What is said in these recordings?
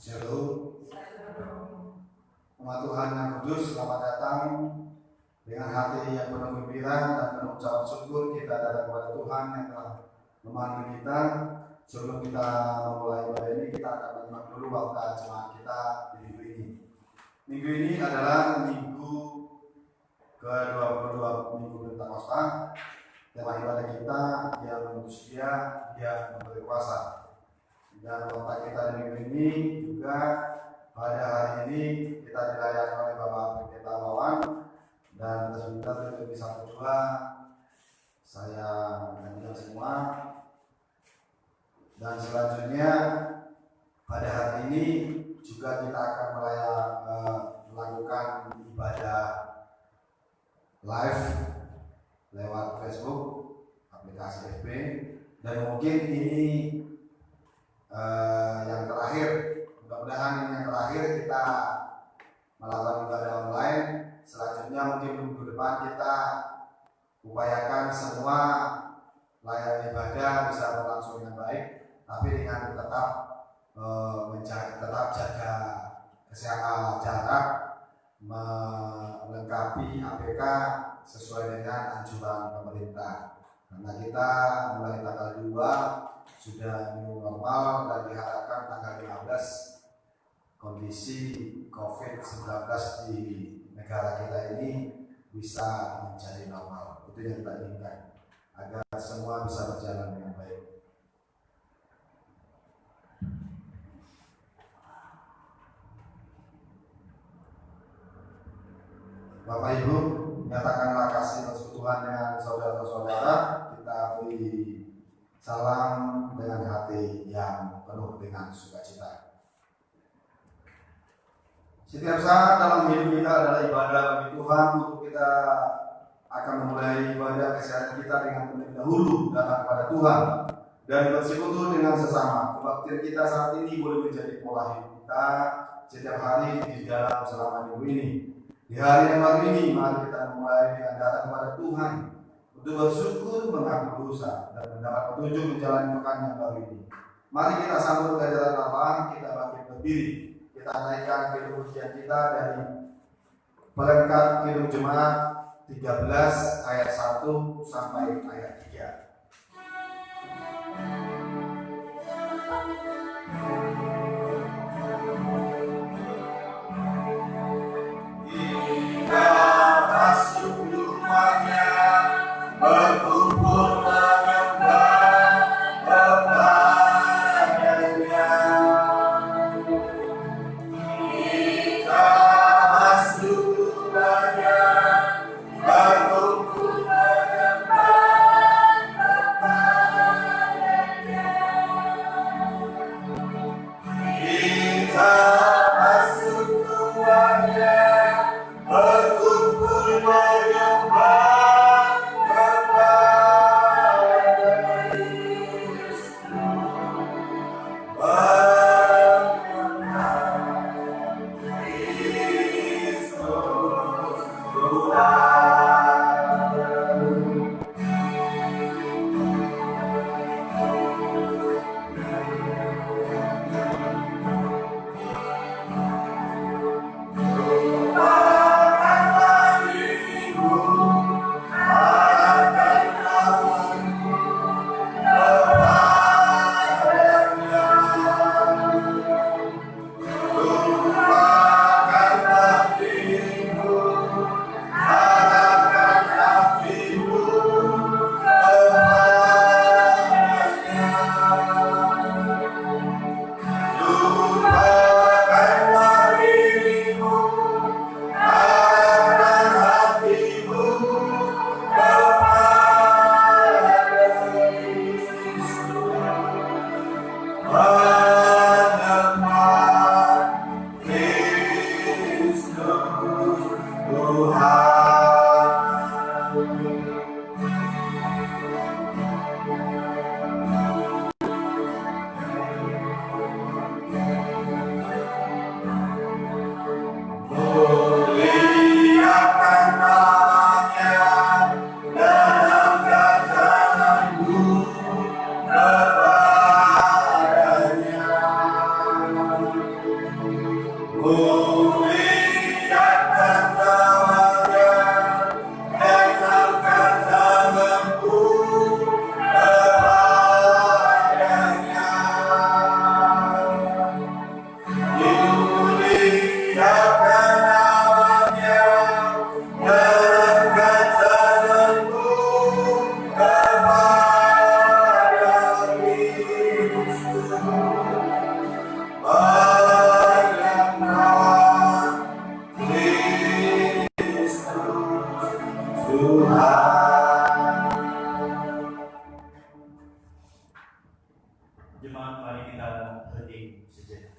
Shalom. Umat Tuhan yang kudus, selamat datang. Dengan hati yang penuh gembira dan penuh ucapan syukur kita datang kepada Tuhan yang telah memanggil kita. Sebelum kita memulai ibadah ini, kita akan menyimak dulu waktu jemaat kita di minggu ini. Minggu ini adalah minggu ke-22 minggu Pentakosta. Tema ibadah kita, Dia mengutus Dia memberi kuasa. Dan waktu kita di minggu ini juga pada hari ini kita dilayani oleh Bapak Pendeta Wawan, dan sebentar lebih satu dua saya menyanyikan semua. Dan selanjutnya pada hari ini juga kita akan melakukan ibadah live lewat Facebook, aplikasi FB, dan mungkin ini yang terakhir. Mudah-mudahan ini yang terakhir kita melakukan ibadah online. Selanjutnya mungkin minggu depan kita upayakan semua layanan ibadah bisa berlangsung dengan baik, tapi dengan tetap jaga kesehatan jarak, melengkapi APK sesuai dengan anjuran pemerintah. Karena kita mulai tanggal 2 sudah new normal, dan diharapkan tanggal 15 kondisi COVID-19 di negara kita ini bisa menjadi normal. Itu yang kita inginkan, agar semua bisa berjalan dengan baik. Bapak Ibu, nyatakanlah kasih persekutuan dengan saudara-saudara. Kita beri salam dengan hati yang penuh dengan sukacita. Setiap saat dalam hidup kita adalah ibadah bagi Tuhan. Untuk kita akan memulai ibadah keseharian kita dengan terlebih dahulu datang kepada Tuhan dan bersekutu dengan sesama. Kebaktian kita saat ini boleh menjadi pola hidup kita setiap hari di dalam selama minggu ini. Di hari yang baru ini, mari kita mulai dengan datang kepada Tuhan untuk bersyukur, mengaku dosa, dan mendapat petunjuk menjalani pekan yang baru ini. Mari kita sambut kehadiran Allah. Kita bangkit berdiri. Kita naikkan kepujian kita dari pelengkap Kidung Jemaat 13 ayat 1 sampai ayat 3. Jemaat, mari kita hening sejenak.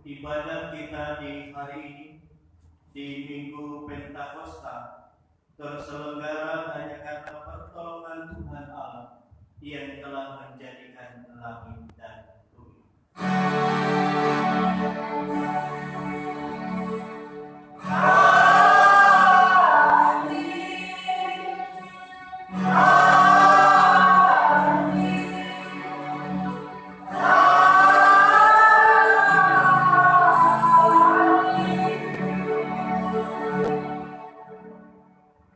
Ibadah kita di hari ini, di Minggu Pentakosta, terselenggara hanya karena pertolongan Tuhan Allah yang telah menjadikan langit dan bumi.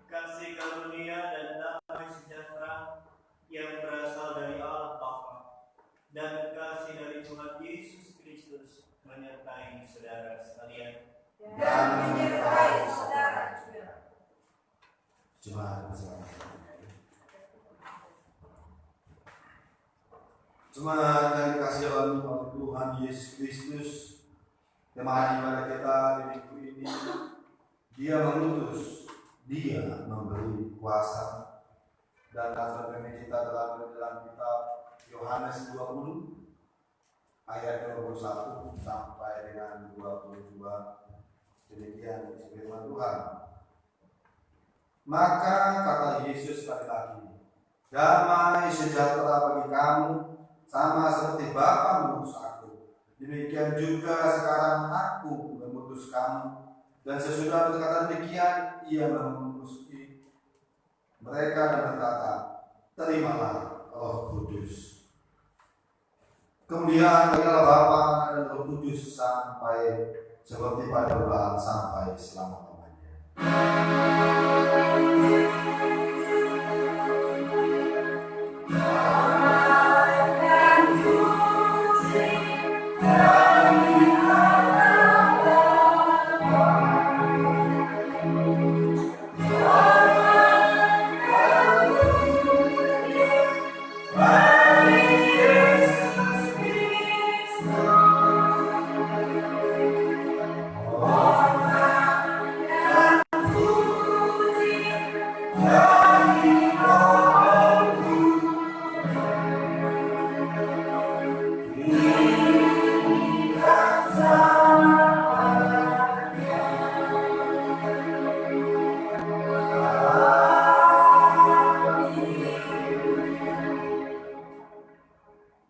Kasih karunia dan damai sejahtera yang berasal dari Allah Bapa dan kasih dari Tuhan Yesus Kristus menyertai saudara sekalian. Dan menyertai saudara juga. Jemaat bersama. Jemaat yang dikasihi oleh Tuhan Yesus Kristus, tema ibadah kita di minggu ini, Dia mengutus, Dia memberi kuasa. Dan dasar firman kita terambil dalam kitab Yohanes 20 ayat 21 sampai dengan 22. Demikian firman Tuhan. Maka kata Yesus lagi-lagi, damai sejahtera bagi kamu, sama seperti Bapa mengutus aku, demikian juga sekarang aku mengutus kamu. Dan sesudah berkata demikian, ia mengutus mereka dan berkata, terimalah Roh Kudus. Kemudian bagilah Bapa, Anak dan Roh Kudus sampai seperti pada permulaan sampai selama-lamanya.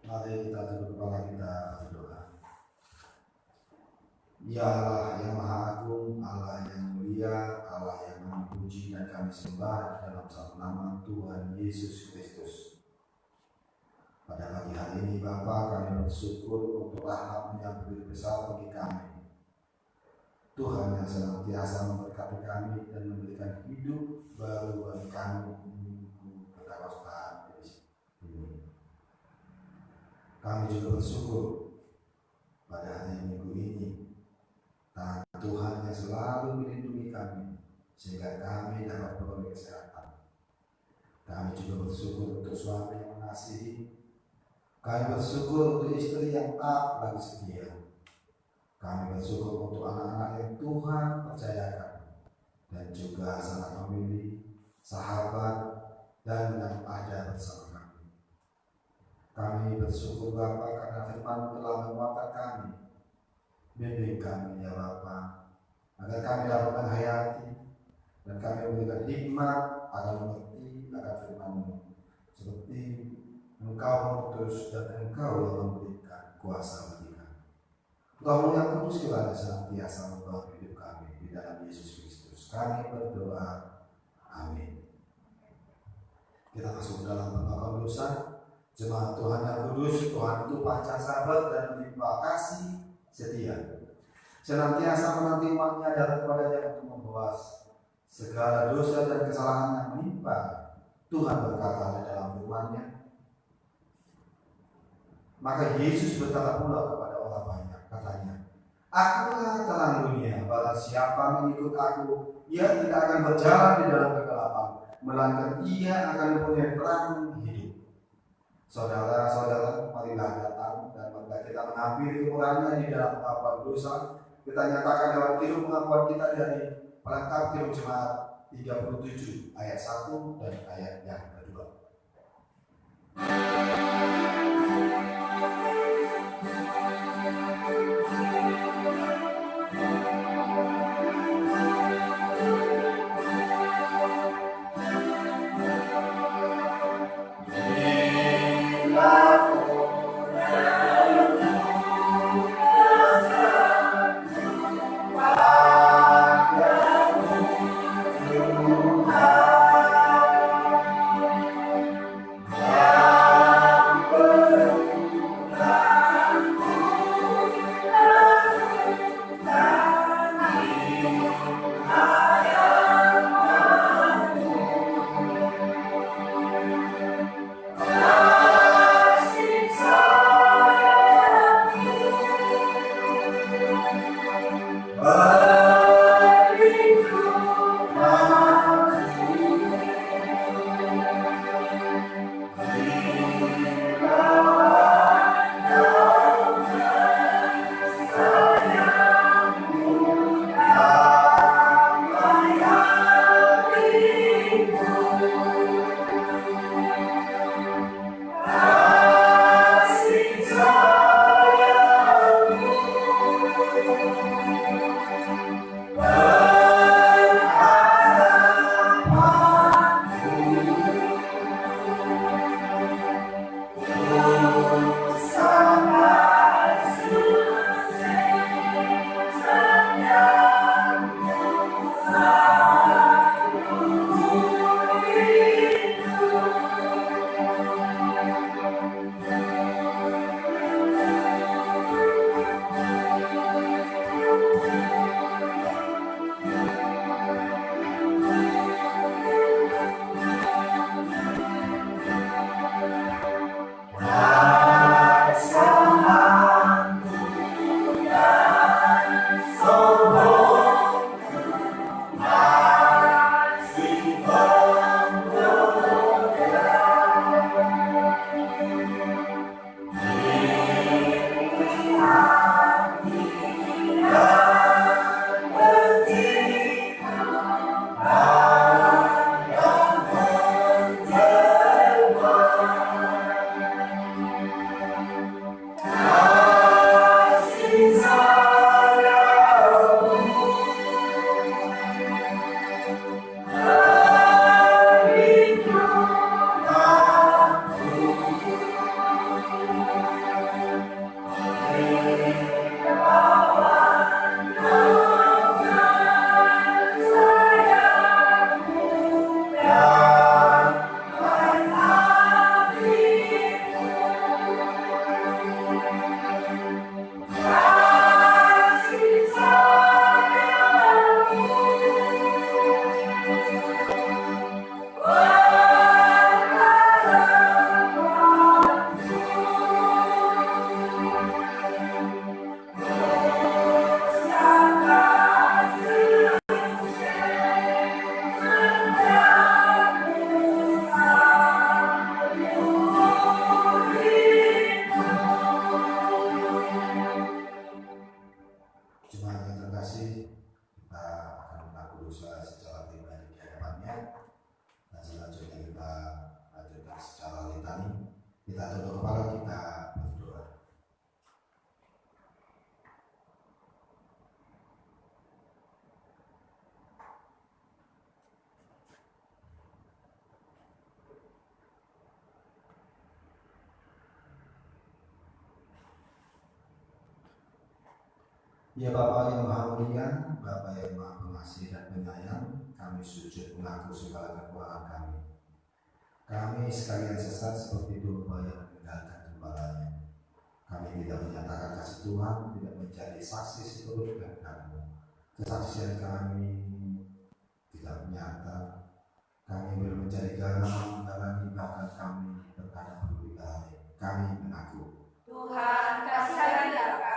Mari kita tunduk kepala kita berdoa. Ya Allah yang Maha Agung, Allah yang mulia, Allah yang Maha Puji dan kami sembah dalam satu nama Tuhan Yesus Kristus. Pada pagi hari ini Bapa, kami bersyukur untuk rahmat-Mu yang begitu besar bagi kami. Tuhan yang senantiasa memberkati kami dan memberikan hidup baru bagi kami di minggu Pentakosta ini. Kami juga bersyukur pada hari minggu ini tangan Tuhan yang selalu melindungi kami sehingga kami dapat beroleh kesehatan. Kami juga bersyukur untuk suami yang mengasihi. Kami bersyukur untuk istri yang taat lagi setia. Kami bersyukur untuk anak-anak yang Tuhan percayakan dan juga sanak famili, sahabat, dan yang ada bersama kami. Kami bersyukur Bapa karena firman telah menguatkan kami. Bimbing kami ya Bapa, agar kami dapat menghayati dan kami memberikan hikmat agar mengerti akan firman-Mu, seperti Engkau mengutus dan Engkau yang memberikan kuasa bagi kami. Roh yang kudus kiranya senantiasa membawa hidup kami di dalam Yesus Kristus. Kami berdoa. Amin. Kita masuk dalam pengakuan dosa. Jemaat Tuhan yang kudus, Tuhan itu panjang sabar dan melimpah kasih setia, senantiasa menanti umatnya datang kepadanya untuk membawa segala dosa dan kesalahan yang menimpa. Tuhan berkata di dalam firman-Nya, maka Yesus berkata pula kepada orang banyak, katanya, Akulah terang dunia, barang siapa mengikut aku, ia tidak akan berjalan di dalam kegelapan, melainkan ia akan mempunyai terang hidup. Saudara-saudara, marilah datang dan marilah kita mengampiri kekurangan di dalam pengakuan dosa. Kita nyatakan dalam kitab pengakuan kita dari pelengkap kitab Jemaat 37 ayat 1 dan ayat yang kedua. Ya Bapa yang Maha Mulia, Bapa yang Maha Pengasih dan Penyayang, kami sujud mengaku segala kekurangan kami. Kami sekalian sesat seperti domba yang meninggalkan gembalanya. Kami tidak menyatakan kasih Tuhan, tidak menjadi saksi seturut dengan kamu. Kesaksian kami tidak nyata. Kami belum menjadi garam menjalani bahkan kami terkadang berlebihan. Kami mengaku. Tuhan, kasihanilah kami.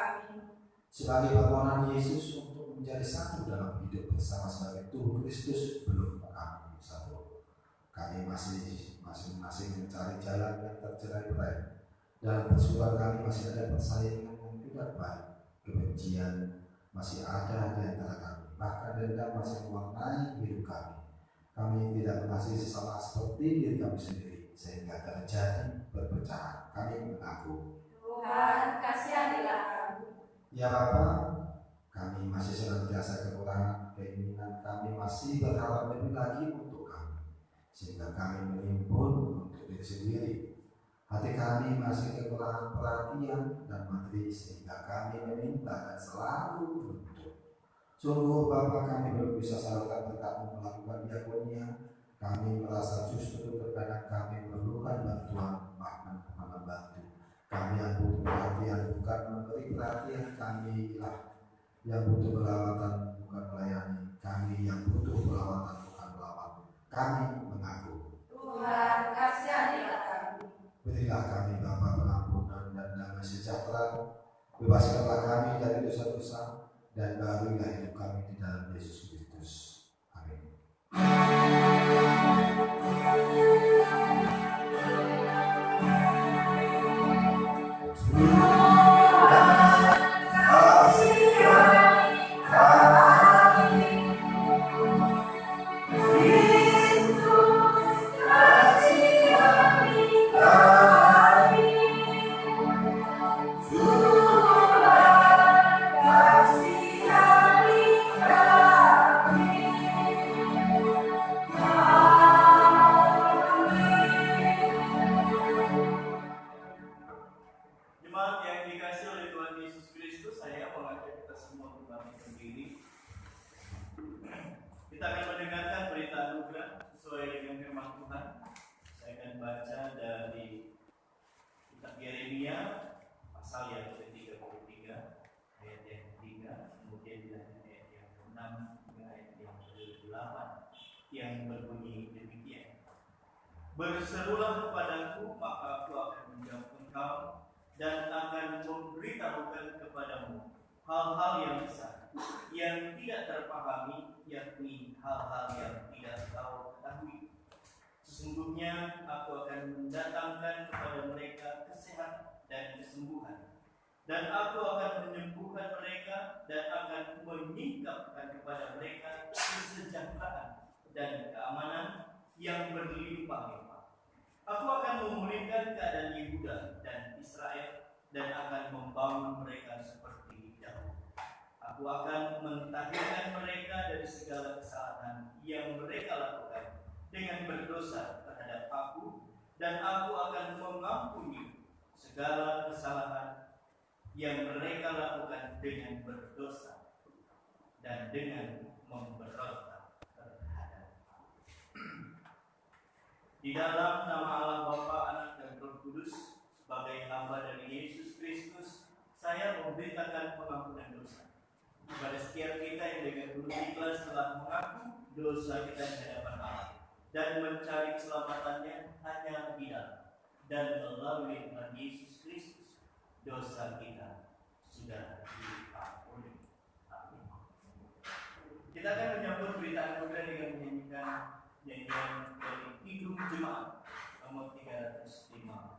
Sebagai permohonan Yesus untuk menjadi satu dalam hidup bersama sebagai tubuh Kristus belum kami satu. Kami masih masing-masing mencari jalan yang tercerai-berai. Dalam persoalan kami masih ada persaingan yang tidak baik. Kebencian masih ada di antara kami. Bahkan dendam masih mewarnai hidup kami. Kami tidak mengasihi sesama seperti diri kami sendiri sehingga terjadi perpecahan. Kami mengaku. Tuhan, kasihanilah kami. Ya Bapa, kami masih senantiasa kekurangan keinginan, kami masih berharap lebih lagi untuk kami, sehingga kami menimbun untuk diri sendiri. Hati kami masih kekurangan perhatian dan materi, sehingga kami meminta dan selalu menuntut. Sungguh Bapa, kami belum bisa salurkan berkat-Mu melakukan diakonia. Kami merasa justru terkadang kami memerlukan bantuan, bahkan bukan membantu. Kami yang butuh perhatian bukan memberi perhatian, kami lah yang butuh perawatan bukan melayani. Kami yang butuh perawatan bukan merawat. Kami mengaku. Tuhan, kasihanilah kami. Berilah kami Bapa pengampunan dan damai sejahtera. Bebaskanlah kami dari dosa-dosa dan barulah hidup kami di dalam Yesus Kristus. Amin. Jemaat yang dikasih oleh Tuhan Yesus Kristus, saya mengajak kita semua untuk bangkit berdiri. Kita akan mendengarkan berita anugerah sesuai dengan firman Tuhan. Saya akan baca dari kitab Yeremia pasal yang ke-33 ayat yang ke-3, kemudian dilanjut ayat yang ke-6 hingga ayat yang ke-8 yang berbunyi demikian. Berserulah kepadaku, maka aku akan menjawab engkau dan akan memberitahukan kepadamu hal-hal yang besar yang tidak terpahami, yakni hal-hal yang tidak kau ketahui. Sesungguhnya aku akan mendatangkan kepada mereka kesehatan dan kesembuhan, dan aku akan menyembuhkan mereka dan akan menyingkapkan kepada mereka kesejahteraan dan keamanan yang berlimpah-limpah. Aku akan memulihkan keadaan Yehuda dan Israel dan akan membangun mereka seperti dahulu. Aku akan mentahirkan mereka dari segala kesalahan yang mereka lakukan dengan berdosa terhadap aku, dan aku akan mengampuni segala kesalahan yang mereka lakukan dengan berdosa dan dengan memberontak terhadap aku. Di dalam nama Allah Bapa, Anak dan Roh Kudus, sebagai hamba dari Yesus Kristus, saya memberitakan pengampunan dosa kepada setiap kita yang dengan penuh ikhlas telah mengaku dosa kita di hadapan Allah dan mencari keselamatannya hanya di dalam dan melalui Tuhan Yesus Kristus. Dosa kita sudah diampuni. Amin. Kita akan menyambut berita anugerah dengan menyanyikan nyanyian dari Kidung Jemaat nomor 355. Selamat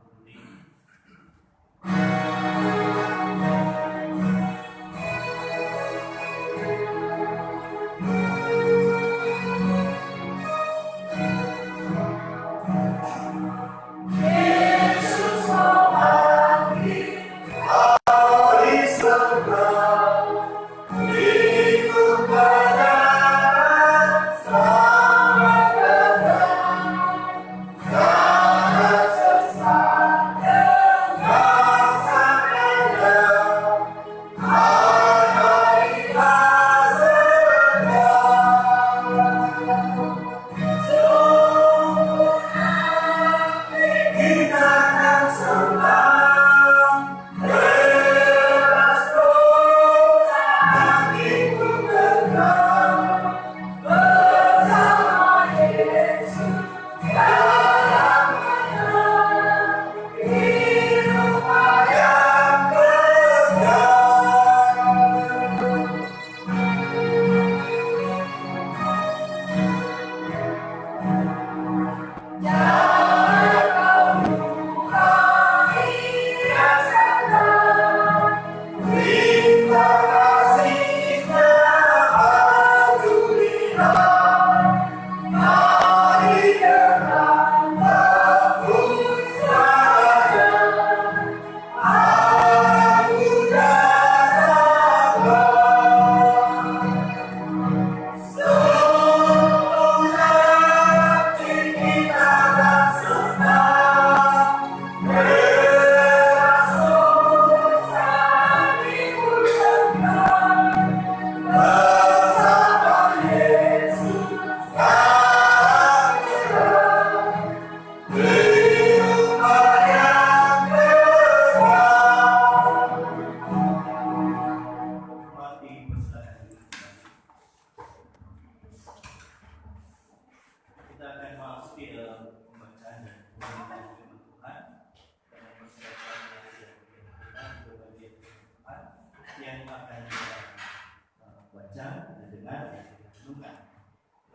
membaca dan dengar dan kita renungkan.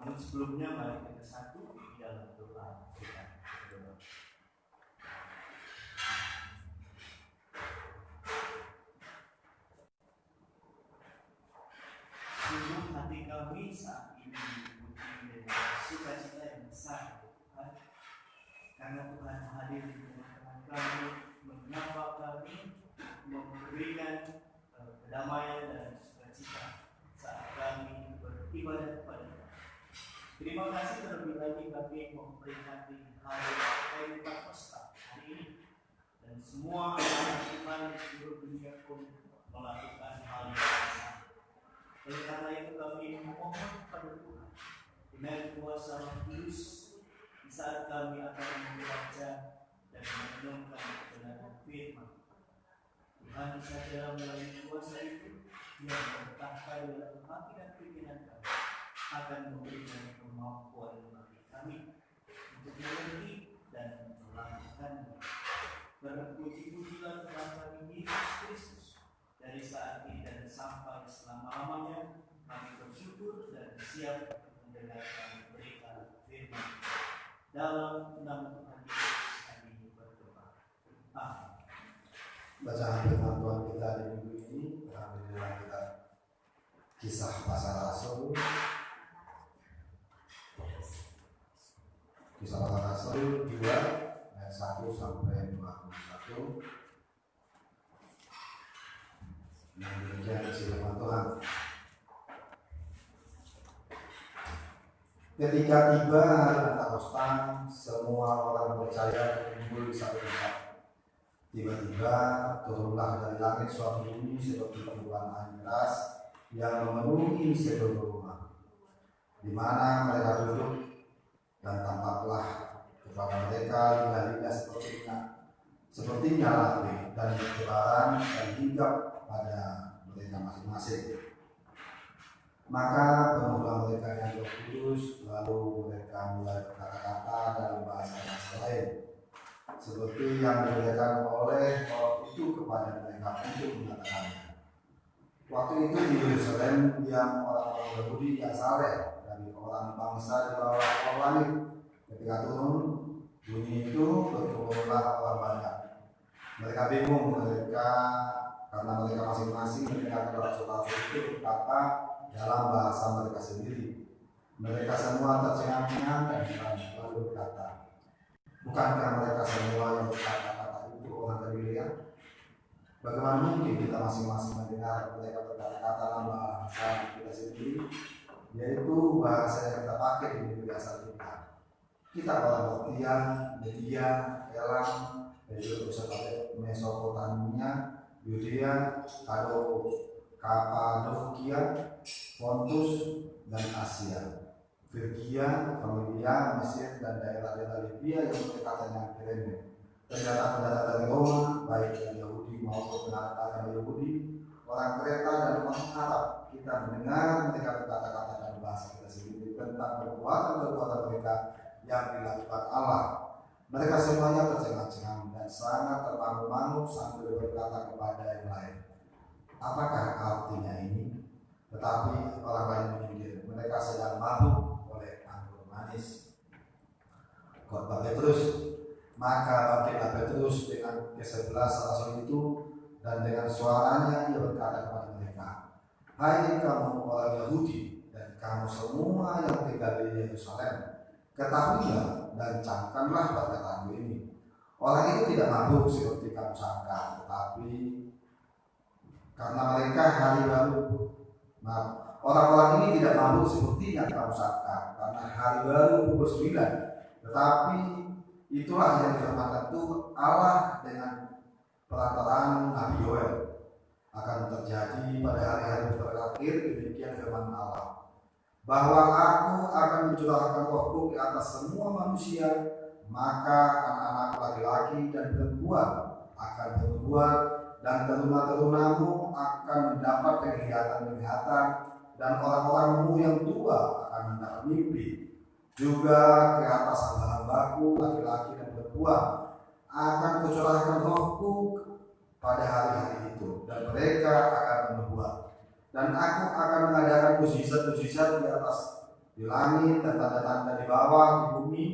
Namun sebelumnya mari kita satu di dalam doa kita berdoa. Sungguh hati kami saat ini dipenuhi dengan sukacita yang besar, Tuhan, karena Tuhan hadir di tengah-tengah kami, menyapa kami, memberikan kedamaian dan sukacita saat kami beribadah kepada Tuhan. Terima kasih terlebih lagi kami memperingati hari Pentakosta hari ini, dan semua anak Tuhan di seluruh dunia pun melakukan hal yang sama. Oleh karena itu kami memohon kepada Tuhan dengan kuasa Roh Kudus di saat kami akan membaca dan merenungkan kebenaran firman Tuhan, saja melalui kuasa itu yang bertahta dalam hati dan pikiran kami akan memberikan kemampuan bagi kami untuk mengerti dan melakukannya. Berpuji-pujilah Tuhan kami Yesus Kristus, dari saat ini dan sampai selama-lamanya. Kami bersyukur dan siap mendengarkan berita firman. Dalam nama Tuhan Yesus kami berdoa. Amin. Bacaan firman Tuhan kita di minggu ini terambil dalam kitab Kisah Para Rasul. Kisah Para Rasul 2 ayat 1 sampai 21. Yang demikian isi firman Tuhan. Ketika tiba hari Pentakosta, semua orang percaya berkumpul di satu tempat. Tiba-tiba turunlah dari langit suatu bunyi seperti tiupan angin keras yang memenuhi seluruh rumah di mana mereka duduk, dan tampaklah kepada mereka lidah-lidah seperti nyala api dan bertebaran dan hinggap pada mereka masing-masing. Maka penuhlah mereka yang Roh Kudus, lalu mereka mulai berkata-kata dalam bahasa lain, seperti yang diberikan oleh Roh itu kepada mereka untuk mengatakannya. Waktu itu di Yerusalem yang orang-orang Yahudi yang saleh dari orang bangsa di bawah pohon langit. Ketika turun bunyi itu, berkumpullah orang banyak. Mereka bingung karena mereka masing-masing mendengar rasul-rasul itu berkata dalam bahasa mereka sendiri. Mereka semua tercengang-cengang dan lalu berkata, bukankah mereka semua yang berkata-kata itu orang Galilea? Bagaimana mungkin kita masing-masing mendengar mereka berkata-kata dalam bahasa kita sendiri, yaitu bahasa yang kita pakai di negeri asal kita? Kita orang Partia, Media, Elam, dan juga pusat Mesopotamia, Yudea, Kapadokia, Pontus, dan Asia, Frigia, Familia, Mesir, dan daerah-daerah Libya yang berdekatan dengan Kirene. Ternyata pendatang dari Roma, baik dari Yahudi maupun pendatang agama Yahudi, orang Kreta dan orang Arab, kita mendengar mereka berkata-kata dalam bahasa kita sendiri tentang perbuatan-perbuatan mereka yang dilakukan Allah. Mereka semuanya tercengang-cengang dan sangat termangu-mangu sambil berkata kepada yang lain, apakah artinya ini? Tetapi orang lain menyindir, mereka sedang mabuk oleh anggur manis. Khotbah Petrus. Maka bangkitlah Petrus dengan ke-11 rasul itu, dan dengan suaranya ia berkata kepada mereka, hai kamu orang Yahudi dan kamu semua yang tinggal di Yerusalem, ketahuilah dan camkanlah perkataanku ini. Orang itu tidak mabuk seperti kamu sangka, tetapi karena mereka hari baru. Orang-orang ini tidak mabuk seperti yang kamu sangka, karena hari baru pukul 9. Tetapi itulah yang difirmankan Tuhan Allah dengan perantaraan Nabi Yoel akan terjadi pada hari-hari terakhir. Demikian firman Allah, bahwa aku akan mencurahkan rohku di atas semua manusia, maka anak-anak laki-laki dan perempuan akan bernubuat, dan teruna-terunamu akan mendapat penglihatan-penglihatan, dan orang-orangmu yang tua akan mendapat mimpi. Juga ke atas hamba-hambaku laki-laki dan perempuan akan kucurahkan rohku pada hari-hari itu, dan mereka akan bernubuat. Dan aku akan mengadakan mujizat-mujizat di langit dan tanda-tanda di bawah di bumi,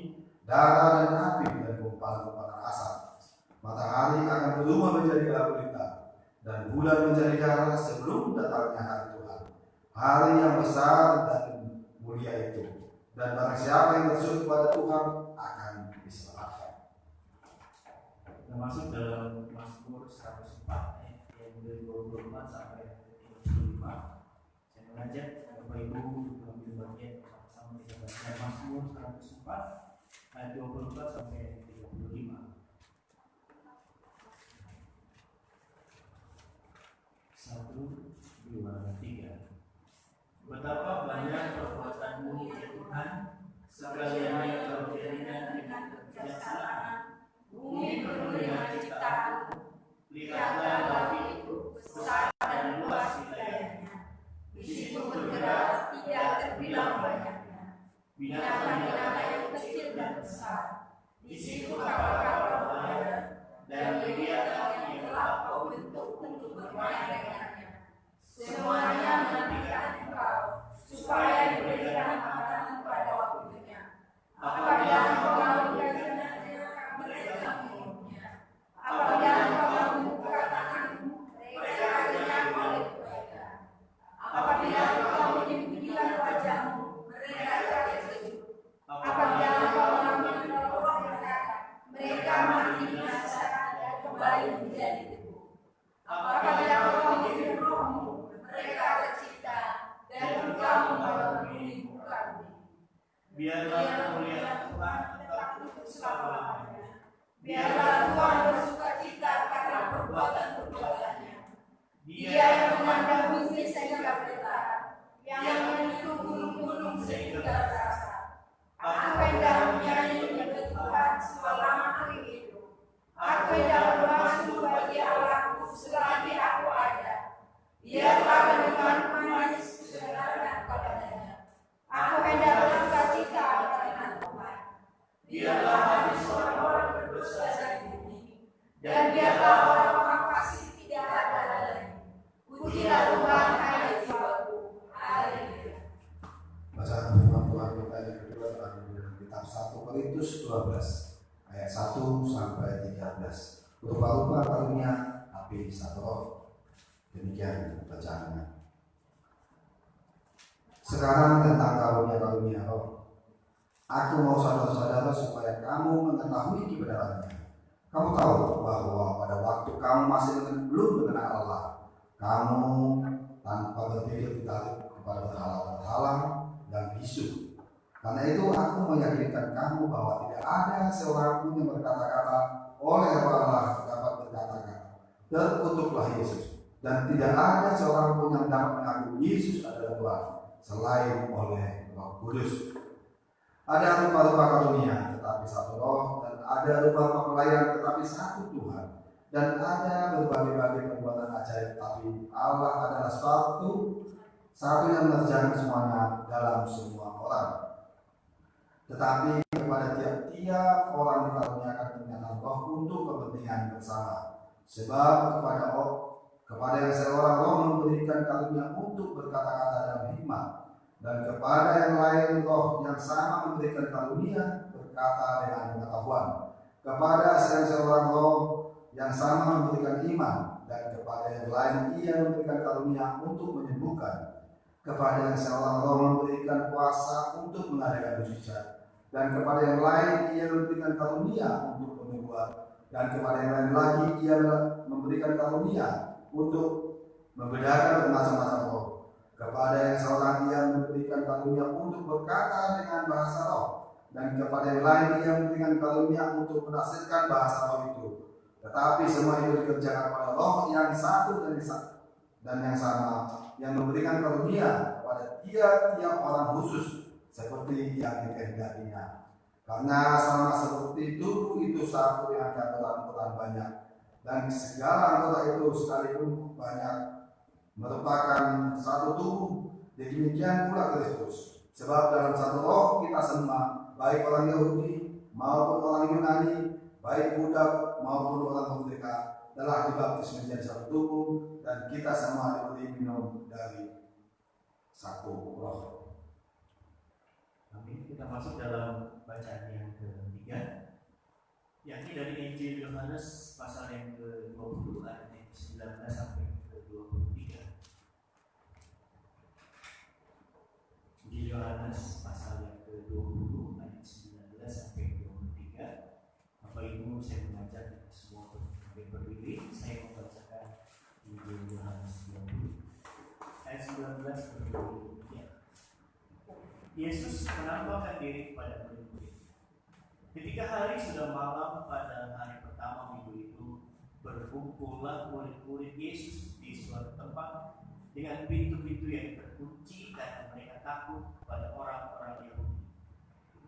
darah dan api dan gumpalan-gumpalan asap. Matahari akan berubah menjadi gelap gulita dan bulan menjadi darah sebelum datangnya hari Tuhan, hari yang besar dan mulia itu. Dan barang siapa yang bersyukur kepada Tuhan akan diselamatkan. Kita masuk dalam Mazmur 104 ayat yang dari 24 sampai 35. Saya mengajak Bapak Ibu untuk mengambil bagian bersama-sama kita baca Mazmur 104 ayat 24 sampai 35. 1, 2, 3. Betapa banyak perbuatanmu ya Tuhan, sekaliannya kau jadikan dengan kebijaksanaan, bumi penuh dengan ciptaanmu. Lihatlah laut itu besar dan luas wilayahnya, di situ bergerak tidak terbilang banyaknya, binatang-binatang yang kecil dan besar, di situ kapal-kapal berlayar, dan leviathan yang telah kau bentuk untuk bermain dengannya. Semuanya menantikan Engkau, supaya diberikan makanan pada waktunya. Apabila Engkau memberikannya, mereka minumnya. Apabila Engkau membuka tanganmu, mereka kenyang oleh kebaikan. Apabila Engkau menyembunyikan wajahmu, mereka terkejut. Apabila Engkau mengambil roh mereka mati binasa dan kembali menjadi debu. Apabila Engkau mengirim rohmu, mereka tercipta dan Engkau membawa bumi buka bumi. Biarlah kemuliaan Tuhan tetap untuk selama-lamanya. Biarlah Tuhan bersuka cita karena perbuatan-perbuatannya. Dia yang memandang bumi sehingga bergetar, yang menyentuh gunung-gunung sehingga terasa. Aku hendak menyanyi kepada Tuhan selama hari itu. Aku hendak bermasuk bagi Allahku selagi aku ada. Biarlah minuman manis kudengarkan padanya. Aku hendak bersuka cita karena Tuhan. Biarlah habis orang-orang berdosa dari bumi, dan biarlah orang-orang fasik tidak ada lagi. Pujilah Tuhan, hai jiwaku. Haleluya. Bacaan firman Tuhan kita yang kedua terambil dari kitab 1 Korintus 12 ayat 1 sampai 13. Berupa-rupa karunia tapi satu roh. Demikian bacaannya. Sekarang tentang karunia-karunia roh. Aku mau saudara-saudara supaya kamu mengetahui kebenarannya. Kamu tahu bahwa pada waktu kamu masih belum mengenal Allah, kamu tanpa berpikir ditarik kepada berhala-berhala dan bisu. Karena itu aku meyakinkan kamu bahwa tidak ada seorang pun yang berkata-kata oleh Allah dapat berkata-kata terkutuklah Yesus, dan tidak ada seorang pun yang dapat mengaku Yesus adalah Tuhan selain oleh Roh Kudus. Ada rupa-rupa karunia tetapi satu roh, dan ada rupa-rupa pelayan tetapi satu Tuhan, dan ada berbagai-bagai perbuatan ajaib, tapi Allah adalah satu yang mengerjakan semuanya dalam semua orang. Tetapi kepada tiap-tiap orang dikaruniakan kenyatan roh untuk kepentingan bersama. Sebab kepada yang seorang roh memberikan karunia untuk berkata-kata dalam hikmat, dan kepada yang lain roh yang sama memberikan karunia berkata dengan pengetahuan. Kepada yang seorang roh yang sama memberikan iman, dan kepada yang lain ia memberikan karunia untuk menyembuhkan. Kepada yang seorang roh memberikan kuasa untuk mengadakan mujizat, dan kepada yang lain ia memberikan karunia untuk penyembuhan, dan kepada yang lain lagi ia memberikan karunia untuk membedakan bermacam-macam roh. Kepada yang seorang ia memberikan karunia untuk berkata dengan bahasa roh, dan kepada yang lain ia memberikan karunia untuk menafsirkan bahasa roh itu. Tetapi semua itu dikerjakan pada roh yang satu dan yang sama, yang memberikan karunia kepada tiap-tiap orang khusus seperti yang dikehendakinya. Karena sama seperti tubuh itu satu yang ada anggota banyak, dan segala anggota itu sekalipun banyak merupakan satu tubuh, demikian pula Kristus. Sebab dalam satu roh kita semua, baik orang Yahudi maupun orang Yunani, baik budak maupun orang merdeka, telah dibaptis menjadi satu tubuh, dan kita semua diberi minum dari Satu roh. Amin. Kita masuk dalam bacaan yang ketiga, yakni dari Injil Yohanes pasal yang ke-20 ayat 19 sampai ke-23. Injil Yohanes pasal yang ke-20 ayat 19 sampai 23. Bapak Ibu, saya mengajak kita semua untuk berdiri. Saya membacakan Injil Yohanes 20 ayat 19 ke 23. Yesus menampakkan diri kepada murid-murid. Ketika hari sudah malam pada hari pertama minggu itu, berkumpullah murid-murid Yesus di suatu tempat dengan pintu-pintu yang terkunci karena mereka takut kepada orang-orang Yahudi.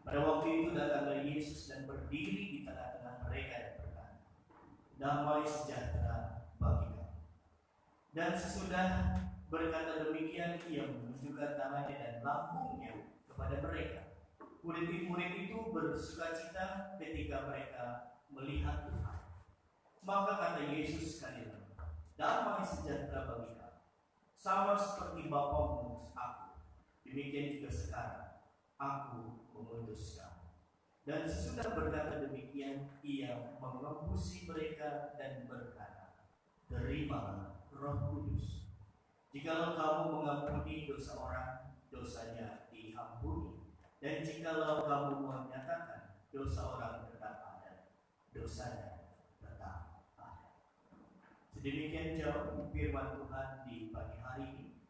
Pada waktu itu datanglah Yesus dan berdiri di tengah-tengah mereka dan berkata, "Damai sejahtera bagi kamu." Dan sesudah berkata demikian, ia menunjukkan tangannya dan lambungnya kepada mereka. Murid-murid itu bersukacita ketika mereka melihat Tuhan. Maka kata Yesus sekali lagi, "Damai sejahtera bagi kamu. Sama seperti Bapa mengutus aku, demikian juga sekarang aku mengutus kamu." Dan sesudah berkata demikian, ia mengembusi mereka dan berkata, "Terimalah Roh Kudus. Jikalau kamu mengampuni dosa orang, dosanya diampuni. Dan jikalau kamu menyatakan dosa orang tetap ada, dosanya tetap ada." Sedemikian jauh firman Tuhan di pagi hari ini.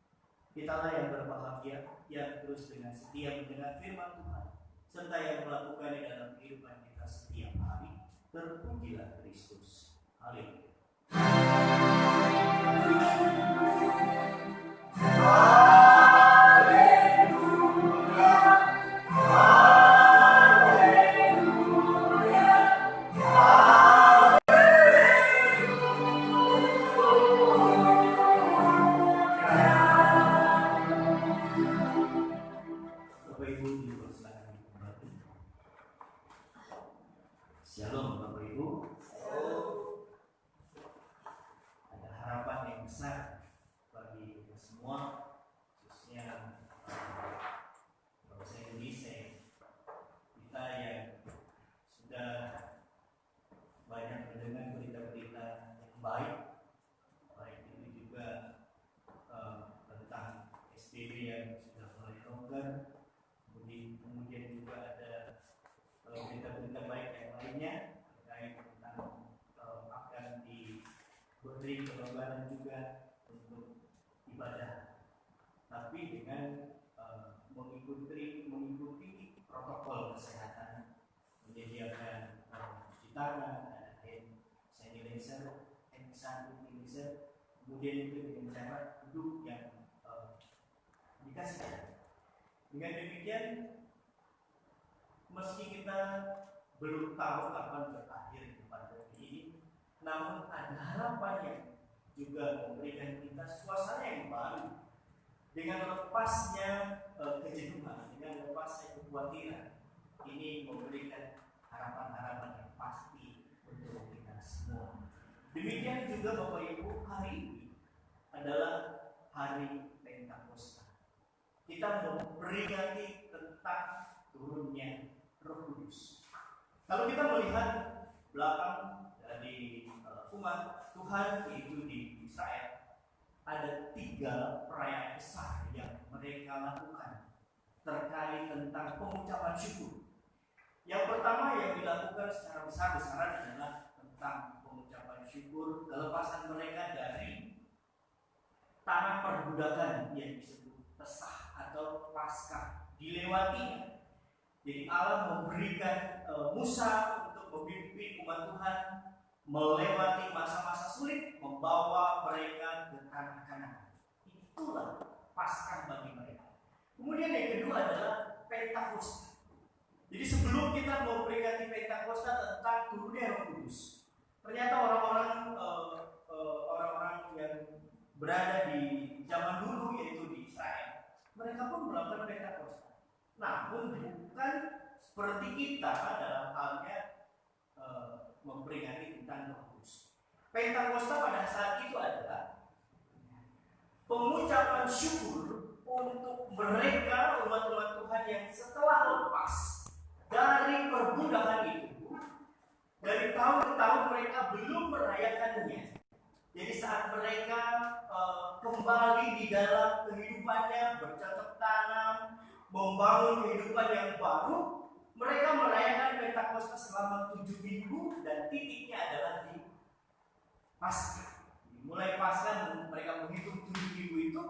Kitalah yang berbahagia, yang terus dengan setia mendengar firman Tuhan, serta yang melakukannya dalam kehidupan kita setiap hari. Terpujilah Kristus. Haleluya. Bapak Ibu dipersilakan kembali. Shalom Bapak Ibu. Ada harapan yang besar bagi kita semua, khususnya bangsa Indonesia, kita yang sudah banyak mendengar berita-berita yang baik itu juga tentang SBB yang sudah mulai longgar. Kemudian juga ada berita-berita baik yang lainnya terkait tentang akan diberi kelonggaran juga untuk ibadah, tapi dengan mengikuti protokol kesehatan, menyediakan cuci tangan, ada hand sanitizer, kemudian itu dengan cara duduk yang dikasih. Dengan demikian, meski kita belum tahu kapan berakhir pandemi ini, namun ada harapan yang juga memberikan kita suasana yang baru. Dengan lepasnya kejenuhan, dengan lepasnya kekhawatiran, ini memberikan harapan-harapan yang pasti untuk kita semua. Demikian juga Bapak Ibu, hari ini adalah hari Pentakosta. Kita memperingati tentang turunnya Roh Kudus. Kalau kita melihat belakang dari umat Tuhan yaitu di Israel, ada 3 perayaan besar yang mereka lakukan terkait tentang pengucapan syukur. Yang pertama yang dilakukan secara besar-besaran adalah tentang pengucapan syukur kelepasan mereka dari tanah perbudakan yang disebut Pesah atau Paskah, dilewati. Jadi Allah memberikan Musa untuk memimpin umat Tuhan melewati masa-masa sulit, membawa mereka ke tanah Kanaan. Itulah Paskah bagi mereka. Kemudian yang kedua adalah Pentakosta. Jadi sebelum kita memperingati Pentakosta tentang turunnya Roh Kudus, ternyata orang-orang yang berada di zaman dulu yaitu di Israel, mereka pun melakukan Pentakosta. Namun bukan seperti kita dalam halnya memperingati tentang Roh Kudus. Pentakosta pada saat itu adalah pengucapan syukur untuk mereka umat-umat Tuhan yang setelah lepas dari perbudakan itu, dari tahun ke tahun mereka belum merayakannya. Jadi saat mereka kembali di dalam kehidupannya, bercocok tanam, membangun kehidupan yang baru, mereka merayakan Pentakosta selama 7 minggu dan titiknya adalah di Paskah. Mulai Paskah mereka menghitung 7 minggu itu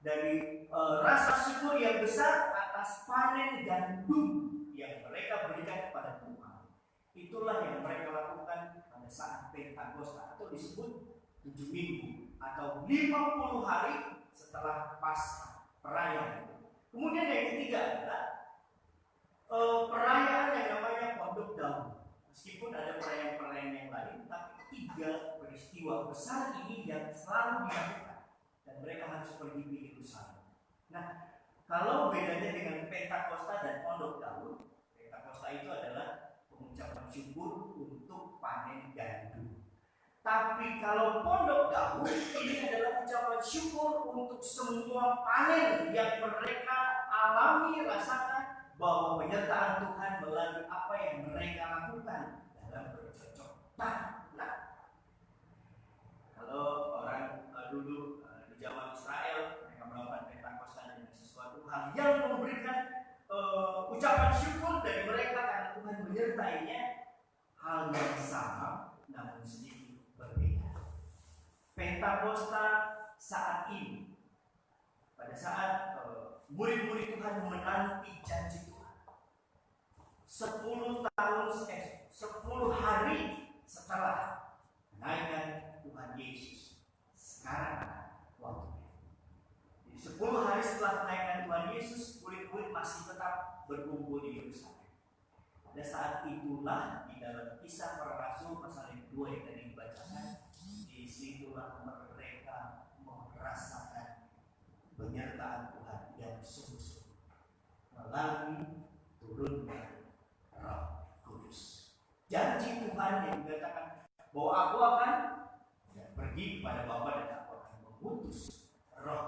dari rasa syukur yang besar atas panen gandum yang mereka berikan kepada Tuhan. Itulah yang mereka lakukan pada saat Pentakosta, atau disebut 7 minggu atau 50 hari setelah Paskah, perayaan. Kemudian yang ketiga adalah perayaan yang namanya Pondok Daun. Meskipun ada perayaan-perayaan yang lain, tapi 3 peristiwa besar ini yang selalu dilakukan dan mereka harus pergi ke Yerusalem. Nah, kalau bedanya dengan Pentakosta dan Pondok Daun, Pentakosta itu adalah pengucapan syukur untuk panen gandum. Tapi kalau Pondok Daun ini adalah ucapan syukur untuk semua panen yang mereka alami, rasakan, bahwa penyertaan Tuhan melalui apa yang mereka lakukan dalam bercocok tanam. Nah, kalau orang dulu di zaman Israel mereka melakukan Pentakosta dengan sesuatu hal yang memberikan ucapan syukur dari mereka karena Tuhan menyertainya, hal yang sama namun sedikit berbeda. Pentakosta saat ini, pada saat murid-murid Tuhan menanti janji Tuhan, 10 hari setelah kenaikan Tuhan Yesus, sekarang waktunya. Jadi 10 hari setelah kenaikan Tuhan Yesus, murid-murid masih tetap berkumpul di Yerusalem. Pada saat itulah di dalam Kisah Para Rasul pasal yang 2 yang tadi dibacakan, disitulah mereka merasakan penyertaan Tuhan yang sungguh-sungguh melalui turunnya Roh Kudus. Janji Tuhan yang mengatakan bahwa aku akan pergi kepada Bapa dan aku akan mengutus Roh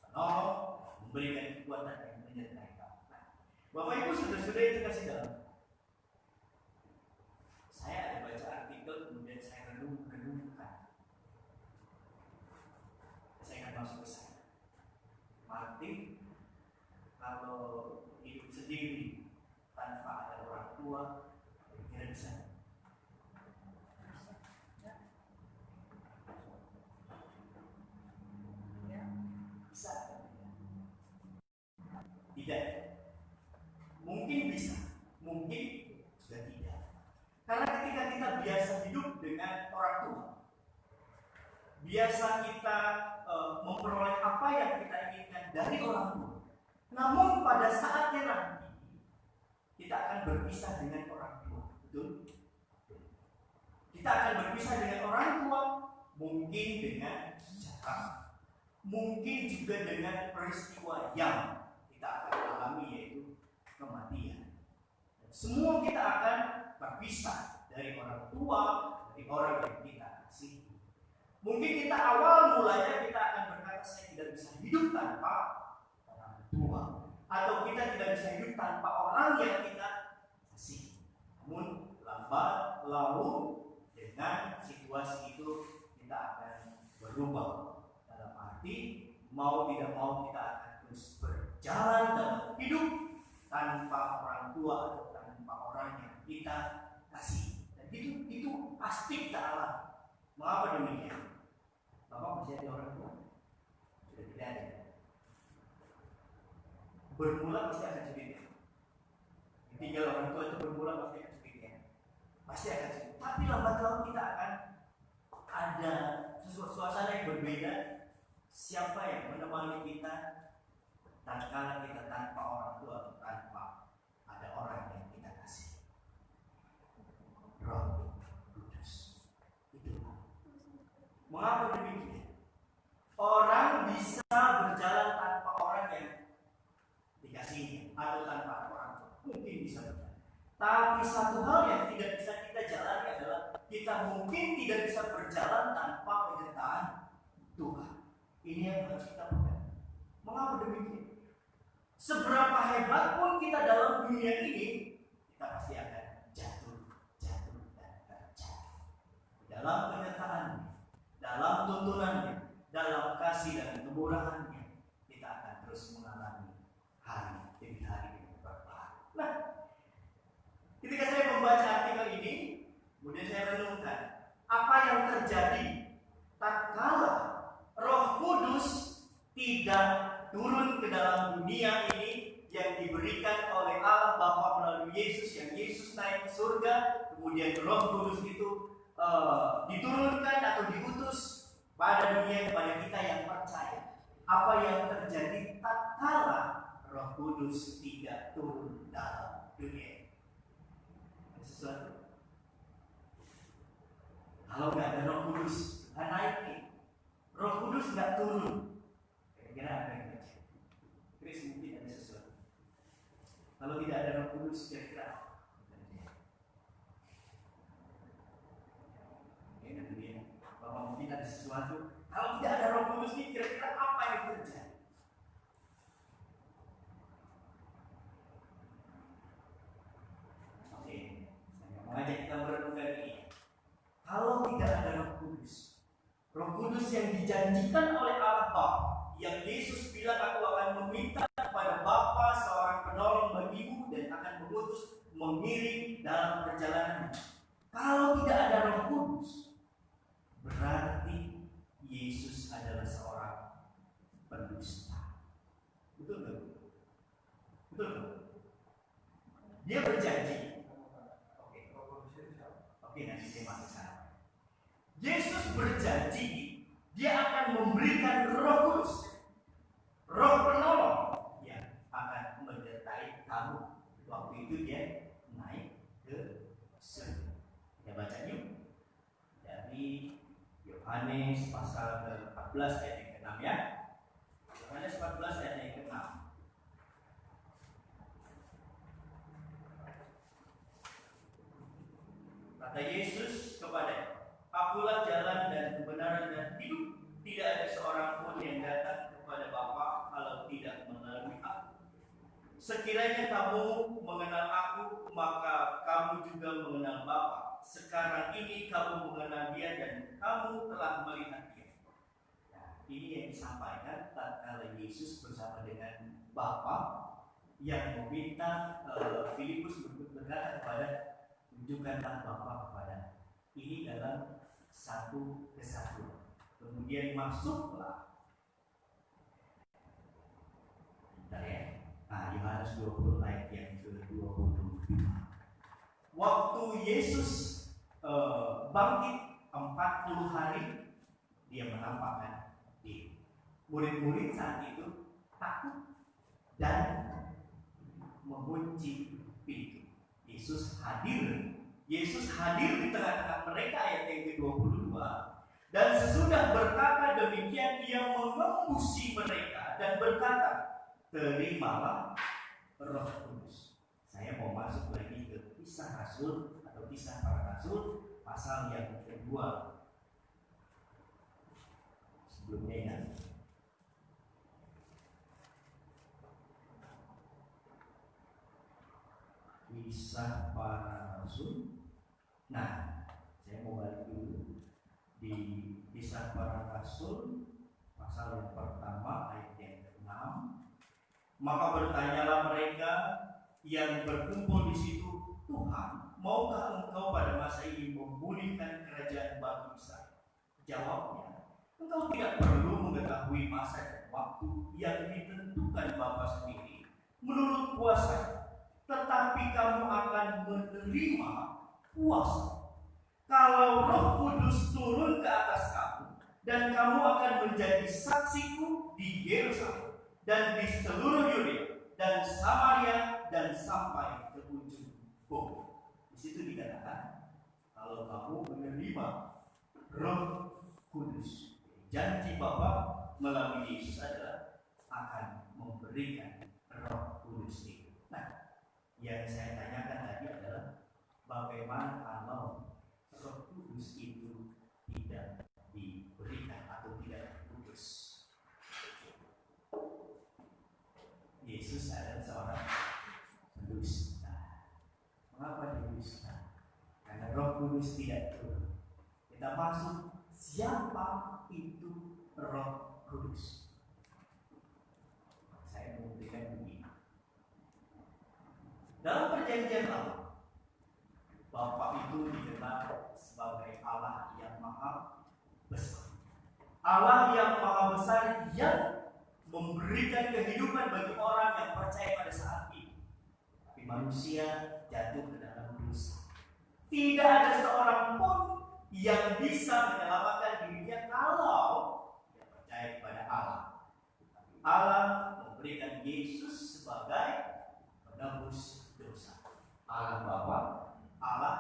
penolong, memberikan kekuatan yang menyertai kamu. Nah, Bapak Ibu sudah itu kasih dalam. Saya ada baca artikel kemudian saya renungkan. Saya akan masuk ke sana. Martin kalau hidup sendiri tanpa ada orang tua, kira bisa. Bisa. Tidak. Mungkin bisa, mungkin sudah tidak. Karena ketika kita biasa hidup dengan orang tua, biasa kita memperoleh apa yang kita inginkan dari orang tua. Namun pada saatnya nanti kita akan berpisah dengan orang tua, betul? Kita akan berpisah dengan orang tua, mungkin dengan jarak, mungkin juga dengan peristiwa yang kita akan alami, yaitu kematian. Dan semua kita akan berpisah dari orang tua, dari orang yang kita kasih. Mungkin kita awal mulanya kita akan berkata saya tidak bisa hidup tanpa orang tua, atau kita tidak bisa hidup tanpa orang yang kita kasih. Namun lambat laun dengan situasi itu kita akan berubah. Dalam arti mau tidak mau kita akan terus berjalan dalam hidup tanpa orang tua atau tanpa orang yang kita kasih. Dan itu pasti kita alami. Mengapa demikian? Bapak masih ada orang tua? Sudah tidak ada. Bermula pasti akan sulit. Tinggal orang tua itu bermula pasti akan sulit ya. Pasti akan sulit. Tapi lambat laun kita akan ada suasana yang berbeda. Siapa yang menemani kita tatkala kita tanpa orang tua atau tanpa ada orang yang kita kasih? Roh Kudus. Itu. Mengapa demikian? Orang bisa berjalan tanpa orang yang dikasihnya atau tanpa orang tua. Mungkin bisa berjalan. Tapi satu hal yang tidak bisa kita jalani adalah kita mungkin tidak bisa berjalan tanpa penyertaan Tuhan. Ini yang harus kita pegang. Mengapa demikian? Seberapa hebat pun kita dalam dunia ini, kita pasti akan jatuh, dan terjatuh. Dalam kenyataannya, dalam tuntunannya, dalam kasih dan kemurahannya, kita akan terus mengalami hari demi hari yang berlalu. Nah, ketika saya membaca artikel ini, kemudian saya renungkan apa yang terjadi tatkala Roh Kudus tidak turun ke dalam dunia ini yang diberikan oleh Allah Bapa melalui Yesus, yang Yesus naik ke surga, kemudian Roh Kudus itu diturunkan atau diutus pada dunia kepada kita yang percaya. Apa yang terjadi tatkala Roh Kudus tidak turun dalam dunia? Ada sesuatu. Kalau nggak ada Roh Kudus, nggak naik nih. Roh Kudus nggak turun. Kira-kira apa yang terjadi? Chris, mungkin ada sesuatu. Kalau tidak ada Roh Kudus, kira-kira apa? Bahwa mungkin ada sesuatu. Kalau tidak ada Roh Kudus ini, kira-kira apa yang terjadi? Oke, saya mengajak kita merenungkan ini. Kalau tidak ada Roh Kudus yang dijanjikan oleh Allah Bapa, yang Yesus bilang, aku akan meminta kepada Bapa seorang penolong bagimu dan akan mengutus mengiring dalam perjalanan. Kalau tidak ada Roh Kudus, berarti Yesus adalah seorang pendusta. Betul nggak? Betul nggak? Dia berjanji. Oke, nanti saya masuk sana. Yesus berjanji dia akan memberikan Roh Kudus, Roh penolong yang akan menyertai kamu. Waktu itu dia naik ke surga. Kita baca yuk dari Yohanes pasal ke-14 ayat yang ke-6 ya. Yohanes 14 ayat yang ke-6. Kata Yesus kepadanya, akulah jalan dan kebenaran dan hidup. Tidak ada seorang pun yang datang kepada Bapa kalau tidak melalui aku. Sekiranya kamu mengenal aku, maka kamu juga mengenal Bapa. Sekarang ini kamu mengenal dia dan kamu telah melihat dia. Nah, ini yang disampaikan tatkala Yesus bersama dengan Bapa yang meminta Filipus berkata kepada, tunjukkanlah Bapa kepada. Ini dalam satu kesatuan. Kemudian masuklah. Bentar ya. Nah, Yohanes 20 ayat yang ke-22. Waktu Yesus bangkit 40 hari, dia menampakkan diri. Murid-murid saat itu takut dan mengunci pintu. Yesus hadir di tengah-tengah mereka, ayat yang ke-22. Dan sesudah berkata demikian, dia mengembusi mereka dan berkata, terimalah Roh Kudus. Saya mau masuk lagi ke Kisah Rasul atau Kisah Para Rasul pasal yang kedua. Sebelumnya ya. Kisah Para Rasul. Nah, saya mau balik dulu di Kisah Para Rasul pasal yang pertama ayat yang ke-6. Maka bertanyalah mereka yang berkumpul di situ, Tuhan, maukah engkau pada masa ini memulihkan kerajaan bangsa Israel? Jawabnya, engkau tidak perlu mengetahui masa dan waktu yang ditentukan Bapa sendiri menurut kuasa, tetapi kamu akan menerima kuasa kalau Roh Kudus turun ke atas kamu, dan kamu akan menjadi saksiku di Yerusalem dan di seluruh Yudea dan Samaria dan sampai ke ujung bumi. Di situ dikatakan kalau kamu menerima Roh Kudus, janji Bapa melalui Yesus adalah akan memberikan Roh Kudus itu. Nah, yang saya tanyakan tadi adalah bagaimana kalau Roh Kudus itu tidak diberikan atau tidak diutus? Yesus adalah seorang pendusta. Mengapa dia dusta? Karena Roh Kudus tidak turun. Kita masuk, siapa itu Roh Kudus? Saya memberikan begini. Dalam perjanjian lama, Bapa itu dikenal sebagai Allah yang maha besar. Allah yang maha besar yang memberikan kehidupan bagi orang yang percaya pada saat itu. Tapi manusia jatuh ke dalam dosa. Tidak ada seorang pun yang bisa menyelamatkan dirinya kalau dia percaya kepada Allah. Allah memberikan Yesus sebagai penebus dosa. Allah Bapa, Allah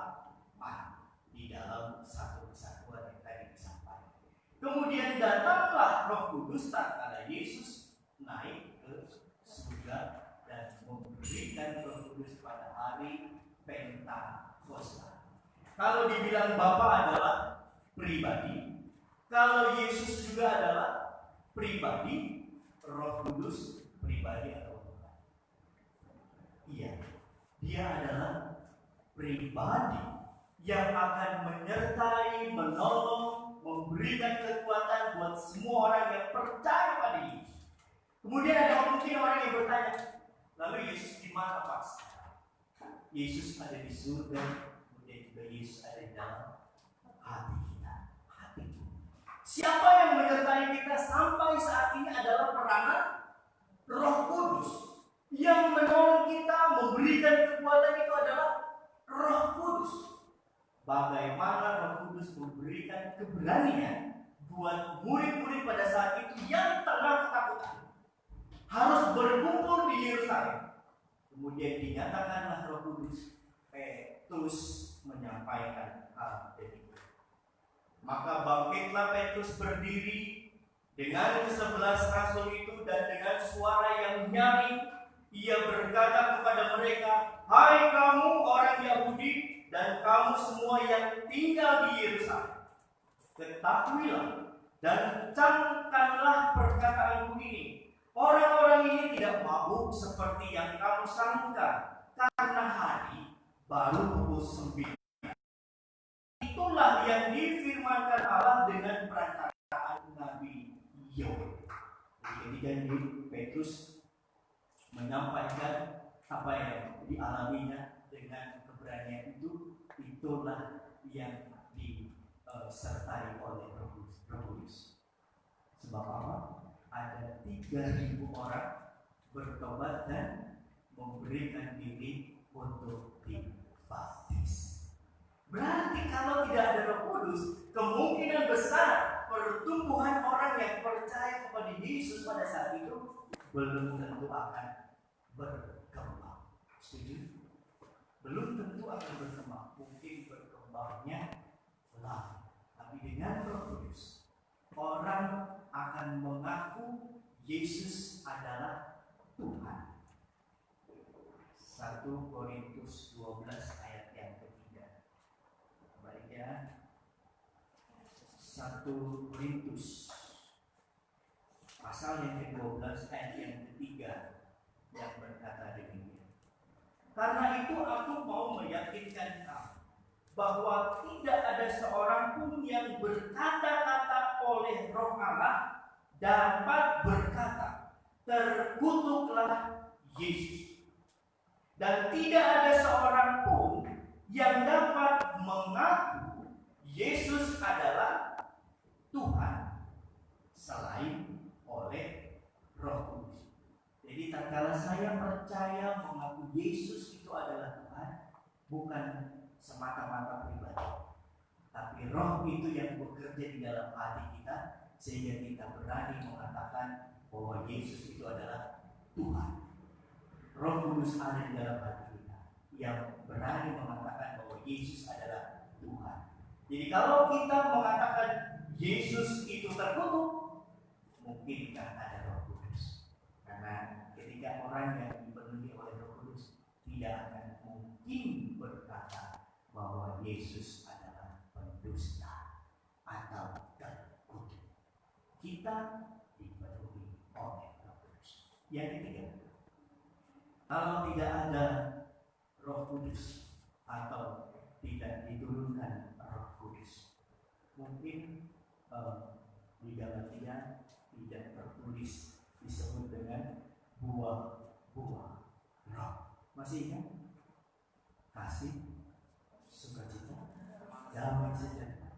Anak di dalam satu kesatuan yang tadi disampaikan. Kemudian datanglah Roh Kudus tatkala Yesus naik ke surga dan memberikan Roh Kudus pada hari Pentakosta. Kalau dibilang Bapa adalah pribadi, kalau Yesus juga adalah pribadi, Roh Kudus pribadi atau bukan? Iya, dia adalah pribadi yang akan menyertai, menolong, memberikan kekuatan buat semua orang yang percaya pada Yesus. Kemudian ada mungkin orang yang bertanya, lalu Yesus di mana Pak? Yesus ada di surga, kemudian juga Yesus ada di dalam hati kita. Hati. Siapa yang menyertai kita sampai saat ini adalah peranan Roh Kudus. Yang menolong kita, memberikan kekuatan itu adalah Roh Kudus. Bagaimana Roh Kudus memberikan keberanian buat murid-murid pada saat itu yang tengah ketakutan, harus berkumpul di Yerusalem. Kemudian dinyatakanlah Roh Kudus, Petrus menyampaikan hal itu. Maka bangkitlah Petrus berdiri dengan ke-11 rasul itu dan dengan suara yang nyaring ia berkata kepada mereka, "Hai kamu orang Yahudi dan kamu semua yang tinggal di Yerusalem, ketahuilah dan camkanlah perkataanku ini. Orang-orang ini tidak mabuk seperti yang kamu sangka, karena hari baru pukul 9. Itulah yang difirmankan Allah dengan perantaraan Nabi Yoel." Jadi Petrus menyampaikan apa yang dialaminya dengan keberanian itu. Itulah yang disertai oleh Roh Kudus. Sebab apa? Ada 3.000 orang bertobat dan memberikan diri untuk dibaptis. Berarti kalau tidak ada Roh Kudus, kemungkinan besar pertumbuhan orang yang percaya kepada Yesus pada saat itu belum tentu akan berkembang. Setuju? Belum tentu akan berkembang. Mungkin berkembangnya lambat. Tapi dengan Roh Kudus, orang akan mengaku Yesus adalah Tuhan. 1 Korintus 12 ayat yang ketiga. Baik ya. 1 Korintus pasal yang ke-12 ayat yang ketiga yang berkata demikian. Karena itu aku mau meyakinkan kamu bahwa tidak ada seorang pun yang berkata-kata oleh Roh Allah dapat berkata, terkutuklah Yesus. Dan tidak ada seorang pun yang dapat mengaku Yesus adalah Tuhan selain oleh Roh Kudus. Jadi tatkala saya percaya mengaku Yesus itu adalah Tuhan, bukan semata-mata pribadi, tapi Roh itu yang bekerja di dalam hati kita sehingga kita berani mengatakan bahwa Yesus itu adalah Tuhan. Roh Kudus ada di dalam hati kita yang berani mengatakan bahwa Yesus adalah Tuhan. Jadi kalau kita mengatakan Yesus itu terkutuk, mungkin ada Roh Kudus. Karena ketika orang yang dipenuhi oleh Roh Kudus tidak akan mungkin berkata bahwa Yesus adalah pendusta atau terkutuk. Kita dipenuhi oleh Roh Kudus. Yang ketiga, Kalau tidak ada Roh Kudus atau tidak diturunkan Roh Kudus, mungkin di Galatia tidak tertulis disebut dengan buah-buah roh. Masih ingat? Kasih, sukacita, damai sejahtera,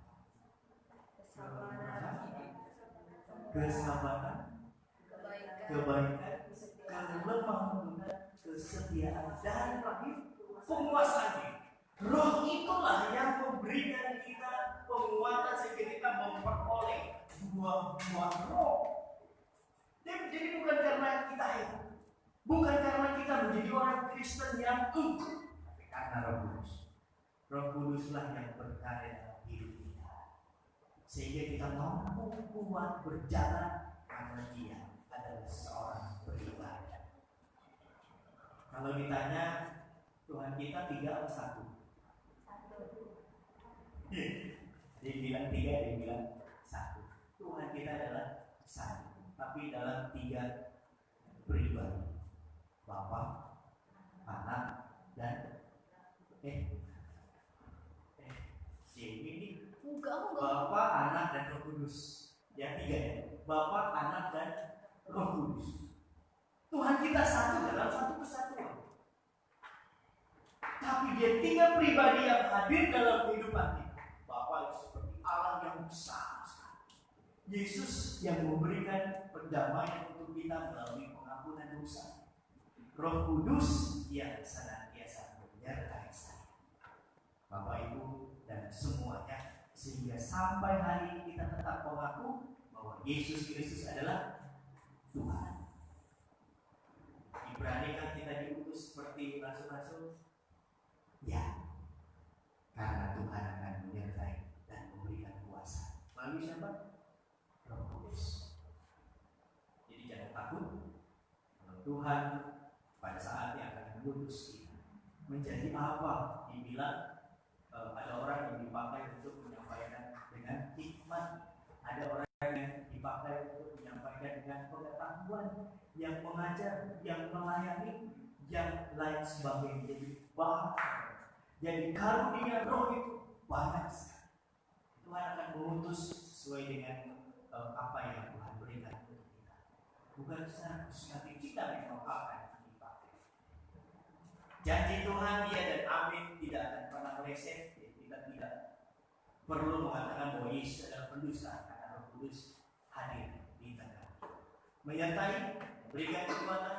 kesabaran, kebaikan, kelemah lembut, kesetiaan, dan terakhir penguasaan. Roh itulah yang memberikan kita penguatan sehingga kita memperoleh buah-buah roh. Jadi bukan karena kita hebat, bukan karena kita menjadi orang Kristen yang unggul, tapi karena Roh Kudus. Roh Kuduslah yang berkarya dalam hidup kita, sehingga kita mampu kuat berjalan karena Dia adalah seorang beribadah. Kalau ditanya Tuhan kita 3 atau 1? Dia bilang 3, dia bilang 1. Tuhan kita adalah 1, tapi dalam 3 pribadi, Bapa, Anak, dan ini Bapa, Anak, dan Roh Kudus. Yang 3 ya, Bapa, Anak, dan Roh Kudus. Tuhan kita satu dalam satu kesatuan. Tapi Dia 3 pribadi yang hadir dalam kehidupan kita. Bapa itu seperti Allah yang besar sekali. Yesus yang memberikan pendamaian untuk kita melalui pengampunan dosa. Roh Kudus yang senantiasa menyertai saya, Bapak Ibu dan semuanya, sehingga sampai hari ini kita tetap mengaku bahwa Yesus Kristus adalah Tuhan. Ibrani kan kita diutus seperti rasul-rasul. Ya, karena Tuhan akan menyertai dan memberikan kuasa. Melalui siapa? Roh Kudus. Jadi jangan takut kalau Tuhan pada saatnya akan mengutus kita. Menjadi apa? Dibilang ada orang yang dipakai untuk menyampaikan dengan hikmat, ada orang yang dipakai untuk menyampaikan dengan pengetahuan, yang mengajar, yang melayani, yang lain sebagainya. Jadi bahkan, jadi karunia Roh itu banyak sekali. Tuhan akan mengutus sesuai dengan apa yang Tuhan berikan untuk kita. Bukan secara khusus, tapi kita memang akan dipakai. Janji Tuhan iya dan amin, tidak akan pernah meleset. Kita tidak perlu mengatakan bahwa Yesus adalah pendusta, karena Roh Kudus hadir di tengah, menyertai, memberikan kekuatan,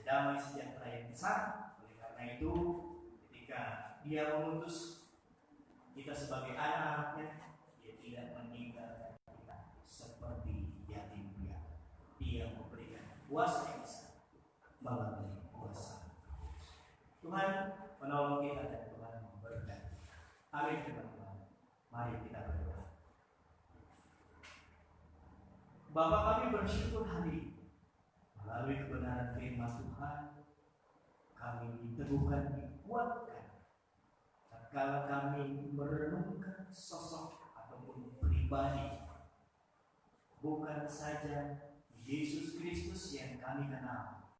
damai sejahtera yang besar. Oleh karena itu, ketika Dia mengutus kita sebagai anak-anaknya, Dia tidak meninggalkan kita seperti yatim piatu. Dia memberikan kuasa yang besar melalui kuasa. Tuhan menolong kita dan Tuhan memberkati. Amin teman-teman. Mari kita berdoa. Bapa, kami bersyukur hari ini melalui kebenaran firman Tuhan, kami diteguhkan, dikuatkan. Tatkala kami merenungkan sosok ataupun pribadi, bukan saja Yesus Kristus yang kami kenal,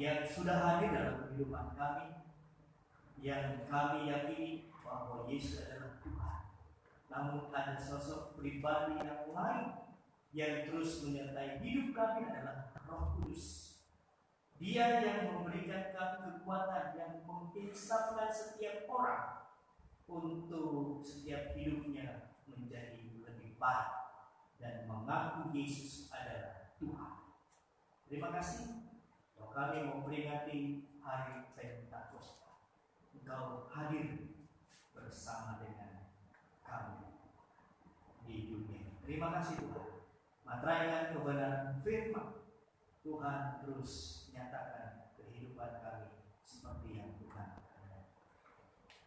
yang sudah hadir dalam kehidupan kami, yang kami yakini bahwa Yesus adalah Tuhan. Namun ada sosok pribadi yang lain yang terus menyertai hidup kami adalah Roh Kudus. Dia yang memberikan kami kekuatan, yang menginsapkan setiap orang untuk setiap hidupnya menjadi lebih baik dan mengaku Yesus adalah Tuhan. Terima kasih bahwa kami memperingati hari Pentakosta. Engkau hadir bersama dengan kami di dunia. Terima kasih Tuhan. Materaikan kebenaran firman Tuhan, terus nyatakan kehidupan kami seperti yang Tuhan kehendaki.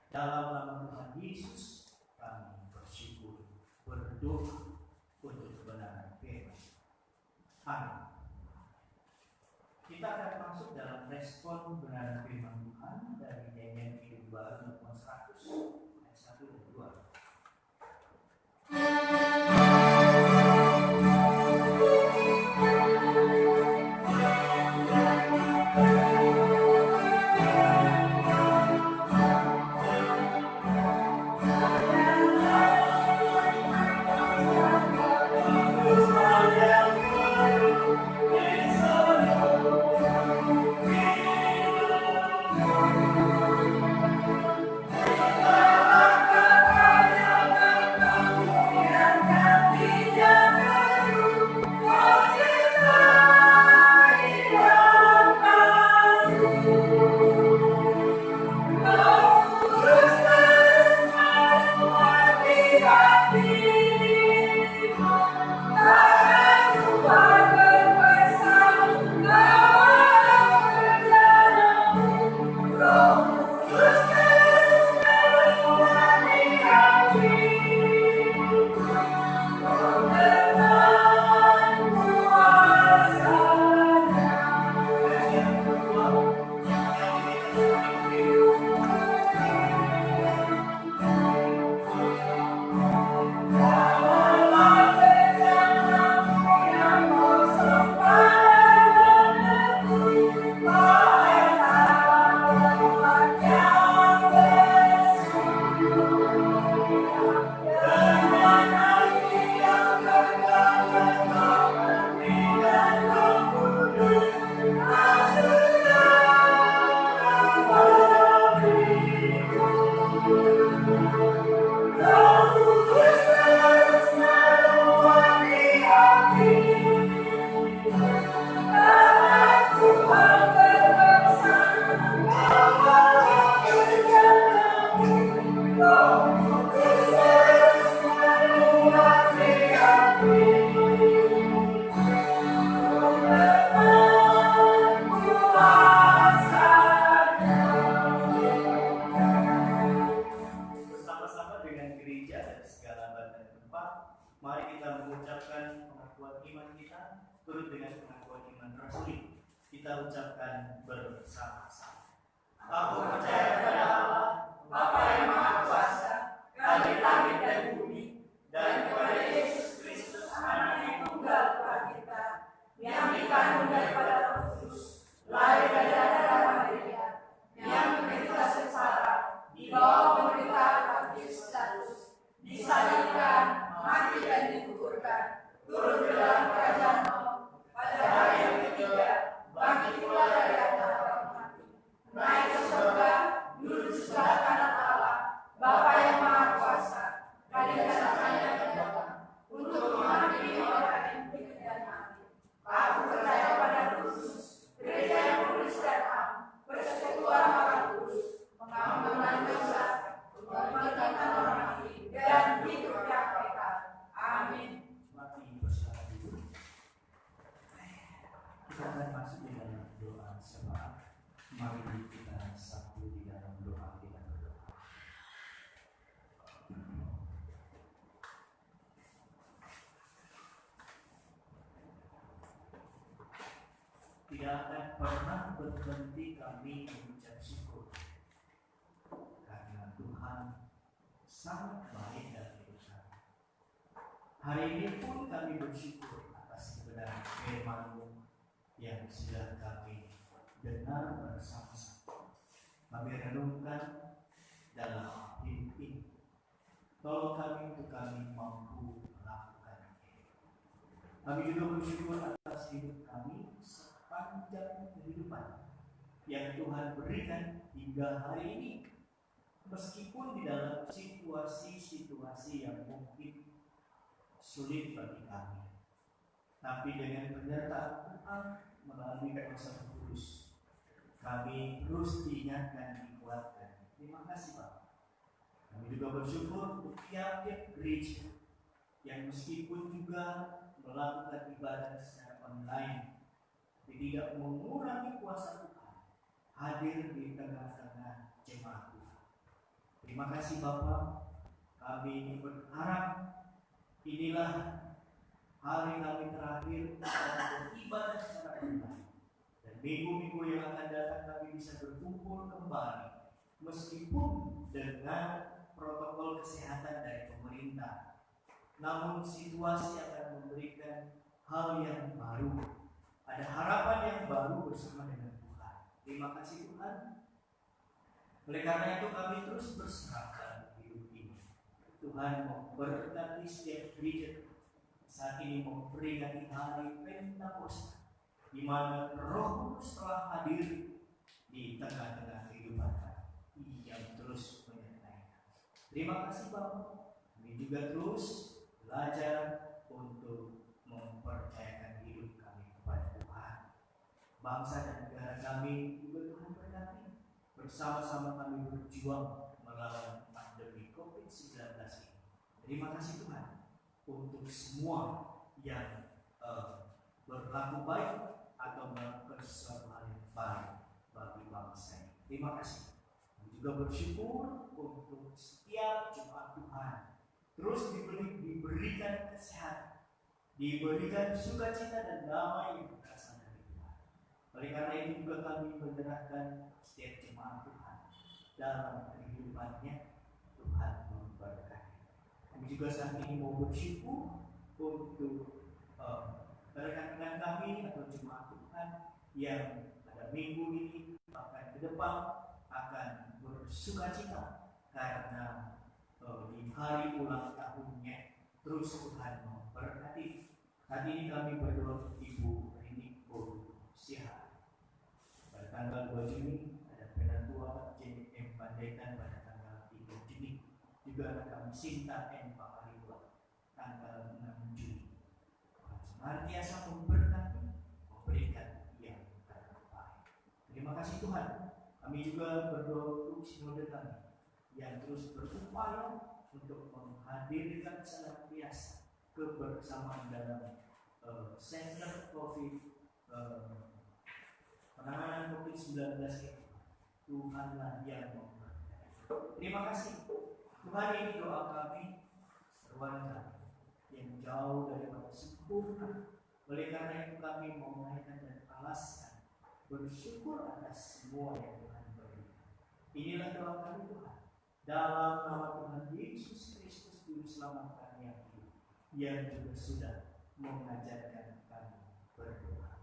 Dalam nama Tuhan Yesus kami bersyukur, berdoa untuk kebenaran firman. Amin. Kita akan masuk dalam respon kebenaran firman Tuhan dari nyanyian Hidup Baru nomor 100 ayat 1 dan 2. bersama-sama. Aku percaya kepada Allah, Bapa yang Maha Kuasa, Kali langit dan bumi, dan kepada Yesus Kristus, Anak yang tunggal Tuhan kita, yang dikandung daripada Roh Kudus, lahir dari darah Maria, yang menderita sengsara, di bawah pemerintahan Pontius Pilatus, disalibkan, mati dan dikuburkan, turun ke dalam kerajaan Allah, pada hari yang ketiga, bangkit pula dari antara orang mati, naik ke surga, duduk di sebelah kanan Allah, Bapa yang Maha Kuasa, kadipasannya yang datang, untuk mengadili orang yang hidup dan mati. Aku percaya pada Kristus, gereja yang kudus dan am, persekutuan orang kudus, pengampunan dosa, pembangkitan orang mati, dan hidup yang kekal. Amin. Mati bersama dulu. Kita akan masuk di dalam doa syafaat. Mari kita satu di dalam doa kita berdoa. Tidak akan pernah berhenti kami mengucap syukur karena Tuhan sangat baik dalam hidup kami. Hari ini pun kami bersyukur atas kebenaran firman-Mu yang sudah kami dengar bersama-sama. Kami renungkan dalam hidup ini. Tolong kami untuk kami mampu melakukannya. Kami juga bersyukur atas hidup kami sepanjang kehidupan yang Tuhan berikan hingga hari ini. Meskipun di dalam situasi-situasi yang mungkin sulit bagi kami, tapi dengan penyertaan Tuhan melalui kuasa Roh Kudus, kami terus diingatkan, dikuatkan. Terima kasih Pak. Kami juga bersyukur untuk tiap-tiap gereja yang meskipun juga melakukan ibadah secara online, tidak mengurangi kuasa Tuhan hadir di tengah-tengah jemaat Tuhan. Terima kasih Bapak. Kami berharap inilah hari kami terakhir kita beribadah secara online, dan minggu-minggu yang akan datang kami bisa berkumpul kembali meskipun dengan protokol kesehatan dari pemerintah. Namun situasi akan memberikan hal yang baru. Ada harapan yang baru bersama dengan Tuhan. Terima kasih Tuhan. Oleh karena itu kami terus berserahkan hidup ini. Tuhan memberkati setiap gereja saat ini memperingati hari Pentakosta, di mana Roh Kudus telah hadir di tengah-tengah kehidupan kami yang terus menyertai. Terima kasih Bapak. Kami juga terus belajar untuk mempercayakan hidup kami kepada Tuhan. Bangsa dan negara kami juga Tuhan berkati. Bersama-sama kami berjuang melawan pandemi COVID-19 ini. Terima kasih Tuhan untuk semua yang berlaku baik atau melakukan sesuatu hal yang baik bagi bangsa ini. Terima kasih. Kami juga bersyukur untuk setiap jemaat Tuhan terus diberikan kesehatan, diberikan sukacita dan damai yang berasal dari Tuhan. Oleh karena itu juga kami menyerahkan setiap jemaat Tuhan dalam kehidupannya. Tuhan memberkati. Kami juga saat ini mau bersyukur untuk rekan-rekan kami atau jemaat Tuhan yang pada minggu ini bahkan ke depan akan bersukacita karena di hari ulang tahunnya. Terus Tuhan memberkati. Hari ini kami berdoa untuk Ibu Rini Sihat. Pada tanggal 2 Juni ada penatua JM Pandaitan pada tanggal 3 Juni. Juga ada kami Sinta M. Pakaribua tanggal 6 Juni. Senantiasa memberkati, memberikan yang terbaik. Terima kasih Tuhan. Kami juga berdoa untuk sinode kami yang terus berupaya untuk menghadirkan senantiasa kebersamaan dalam center COVID, penanganan COVID-19 ini. Tuhanlah yang memberkati. Terima kasih Tuhan. Ini doa kami, seruan kami yang jauh daripada sempurna. Oleh karena itu kami mau menaikkan dan alaskan bersyukur atas semua yang Tuhan beri. Inilah doa kami Tuhan. Dalam nama Tuhan Yesus Kristus Juru Selamat kami yang juga sudah mengajarkan kami berdoa.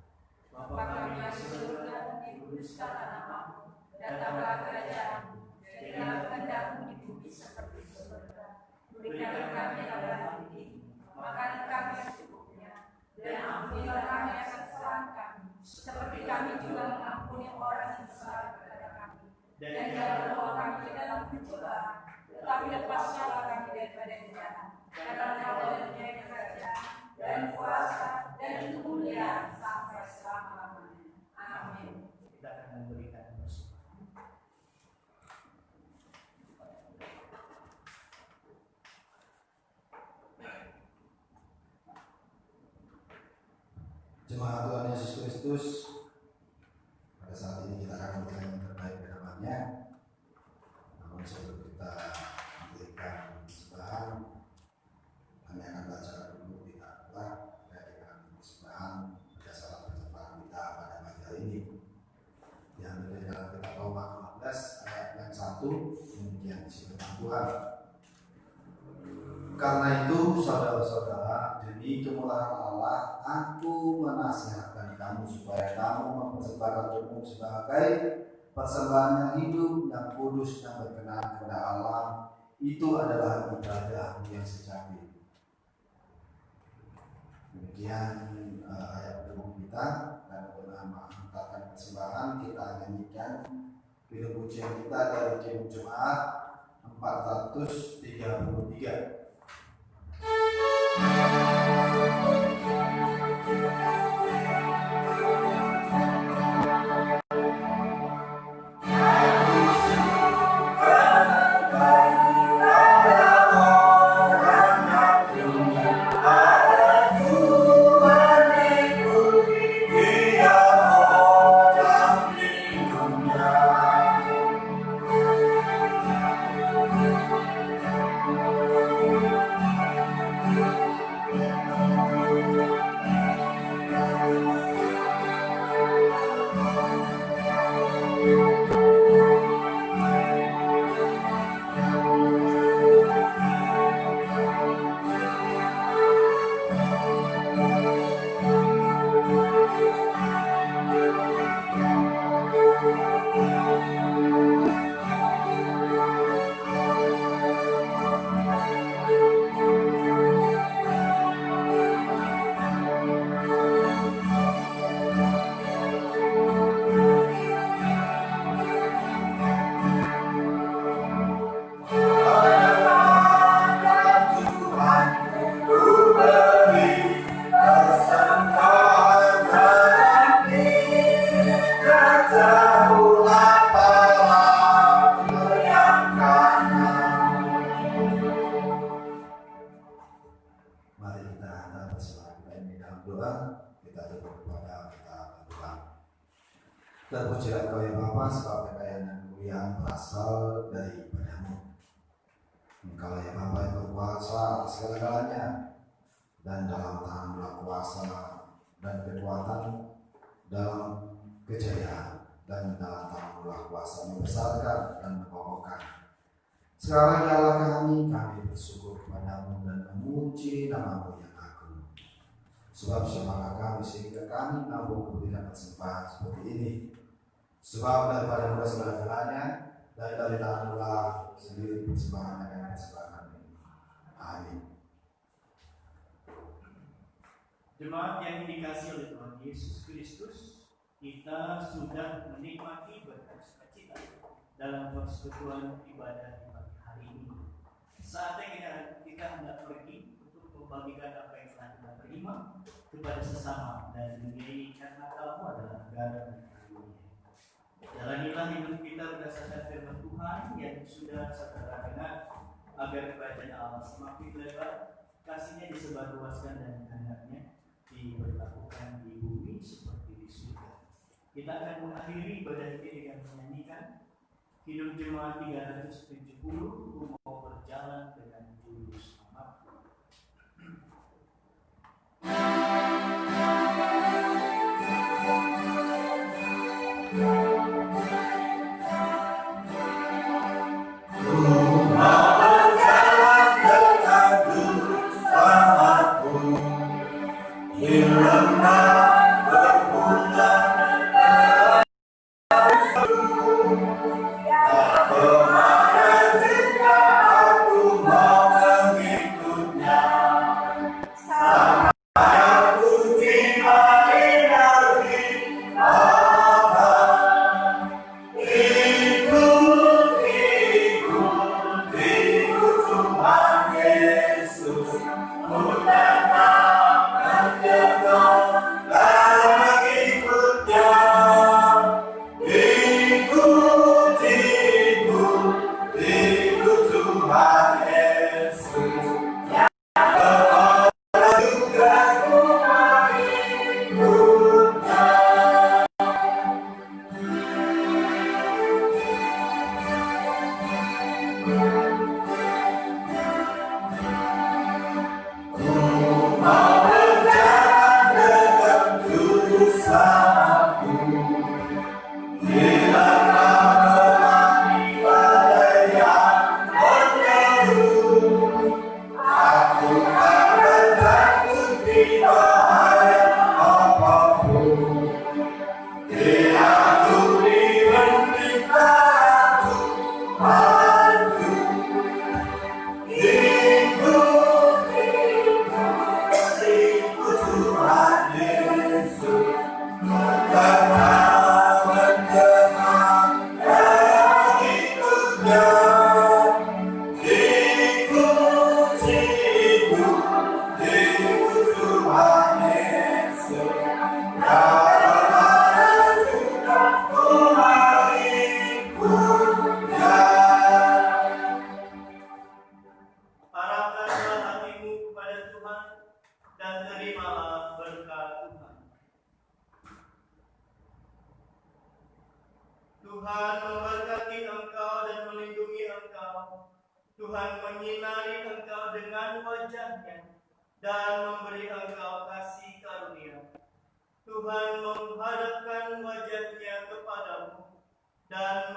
Bapa kami yang di surga, dikuduskanlah namamu, datanglah kerajaanmu, jadilah kehendakmu di bumi seperti di surga. Berikan kami pada hari ini makanan kami yang secukupnya, dan ampunilah kami akan kesalahan kami, seperti kami juga mengampuni orang yang bersalah kepada kami. Dan jangan bawa kami ke dalam pencobaan, tetapi lepaskanlah kami daripada yang jahat. Karena Engkau mempunyai kerajaan dan kuasa dan kemuliaan sampai selama-lamanya. Amin. Kita akan memberikan bersyukur. Jemaat Tuhan Yesus Kristus, pada saat ini kita akan memberikan yang terbaik ke hadapannya. Namun sebelum kita memberikan persembahan, kami akan baca dulu kita terkait dengan persembahan berdasarkan persembahan kita pada pagi hari ini. Diambil dari dalam kitab Roma 15 ayat yang 1, demikian disebutkan Tuhan. Karena itu, saudara-saudara, demi kemurahan Allah, aku menasihatkan kamu supaya kamu mempersembahkan tubuhmu sebagai persembahan yang hidup, yang kudus, yang berkenan kepada Allah. Itu adalah ibadahmu yang sejati. Demikian ayat firman kita, dan untuk mengantarkan persembahan kita nyanyikan film pujian kita dari Kim Jemaat 433. Terpujilah Kau ya Bapa, sebab kekayaan dan kemuliaan berasal daripada-Mu. Engkau ya Bapa yang berkuasa atas segala-galanya, dan dalam tangan kuasa dan kekuatan, dalam kejayaan, dan dalam tangan kuasa membesarkan dan mengokohkan. Sekarang ya Allah kami bersyukur kepada-Mu dan memuji nama-Mu yang agung. Sebab siapakah kami sehingga kami mampu memberikan persembahan seperti ini. Sebab daripada Mu segala-galanya, dan dari tangan-Mu sendiri persembahan akan persembahan ini. Amin. Jemaat yang dikasihi oleh Tuhan Yesus Kristus, kita sudah menikmati berkat sukacita dalam persekutuan ibadah di pagi hari ini. Saatnya kita hendak pergi untuk membagikan apa yang telah kita terima kepada sesama dan duniai, karena Kamu adalah negara dan karunia. Jalanilah hidup kita berdasarkan firman Tuhan yang sudah saudara dengar, agar kerajaan Allah semakin lebar, kasih-Nya disebarluaskan dan kehendak-Nya diberlakukan di bumi seperti di surga. Kita akan mengakhiri ibadah ini dengan menyanyikan Hidup Jemaat 370, mau berjalan dengan juru selamat. Kemana juga aku mau mengikutnya. Sampai aku tiba di negeri Allah. Ikut, Tuhan Yesus. Ku tetap mendengar dan mengikutnya. Ikut, Tuhan Yesus. Kemana juga ku mengikutnya. Mau berjalan dengan bersamaku. Bila menemani badai yang menyeru, aku takkan takut di bahaya apapun. Bila ku dibentikkan Tuhanku. Ikut, Tuhan Yesus. Karena mendengar dan mengikutnya. Ikut, Tuhan Yesus. Karena juga ku mengikutnya. Arahkanlah hatimu kepada Tuhan dan terimalah berkat Tuhan. Tuhan memberkati engkau dan melindungi engkau. Tuhan menyinari engkau dengan wajah-Nya dan memberi engkau kasih karunia. Tuhan menghadapkan wajah-Nya kepadamu dan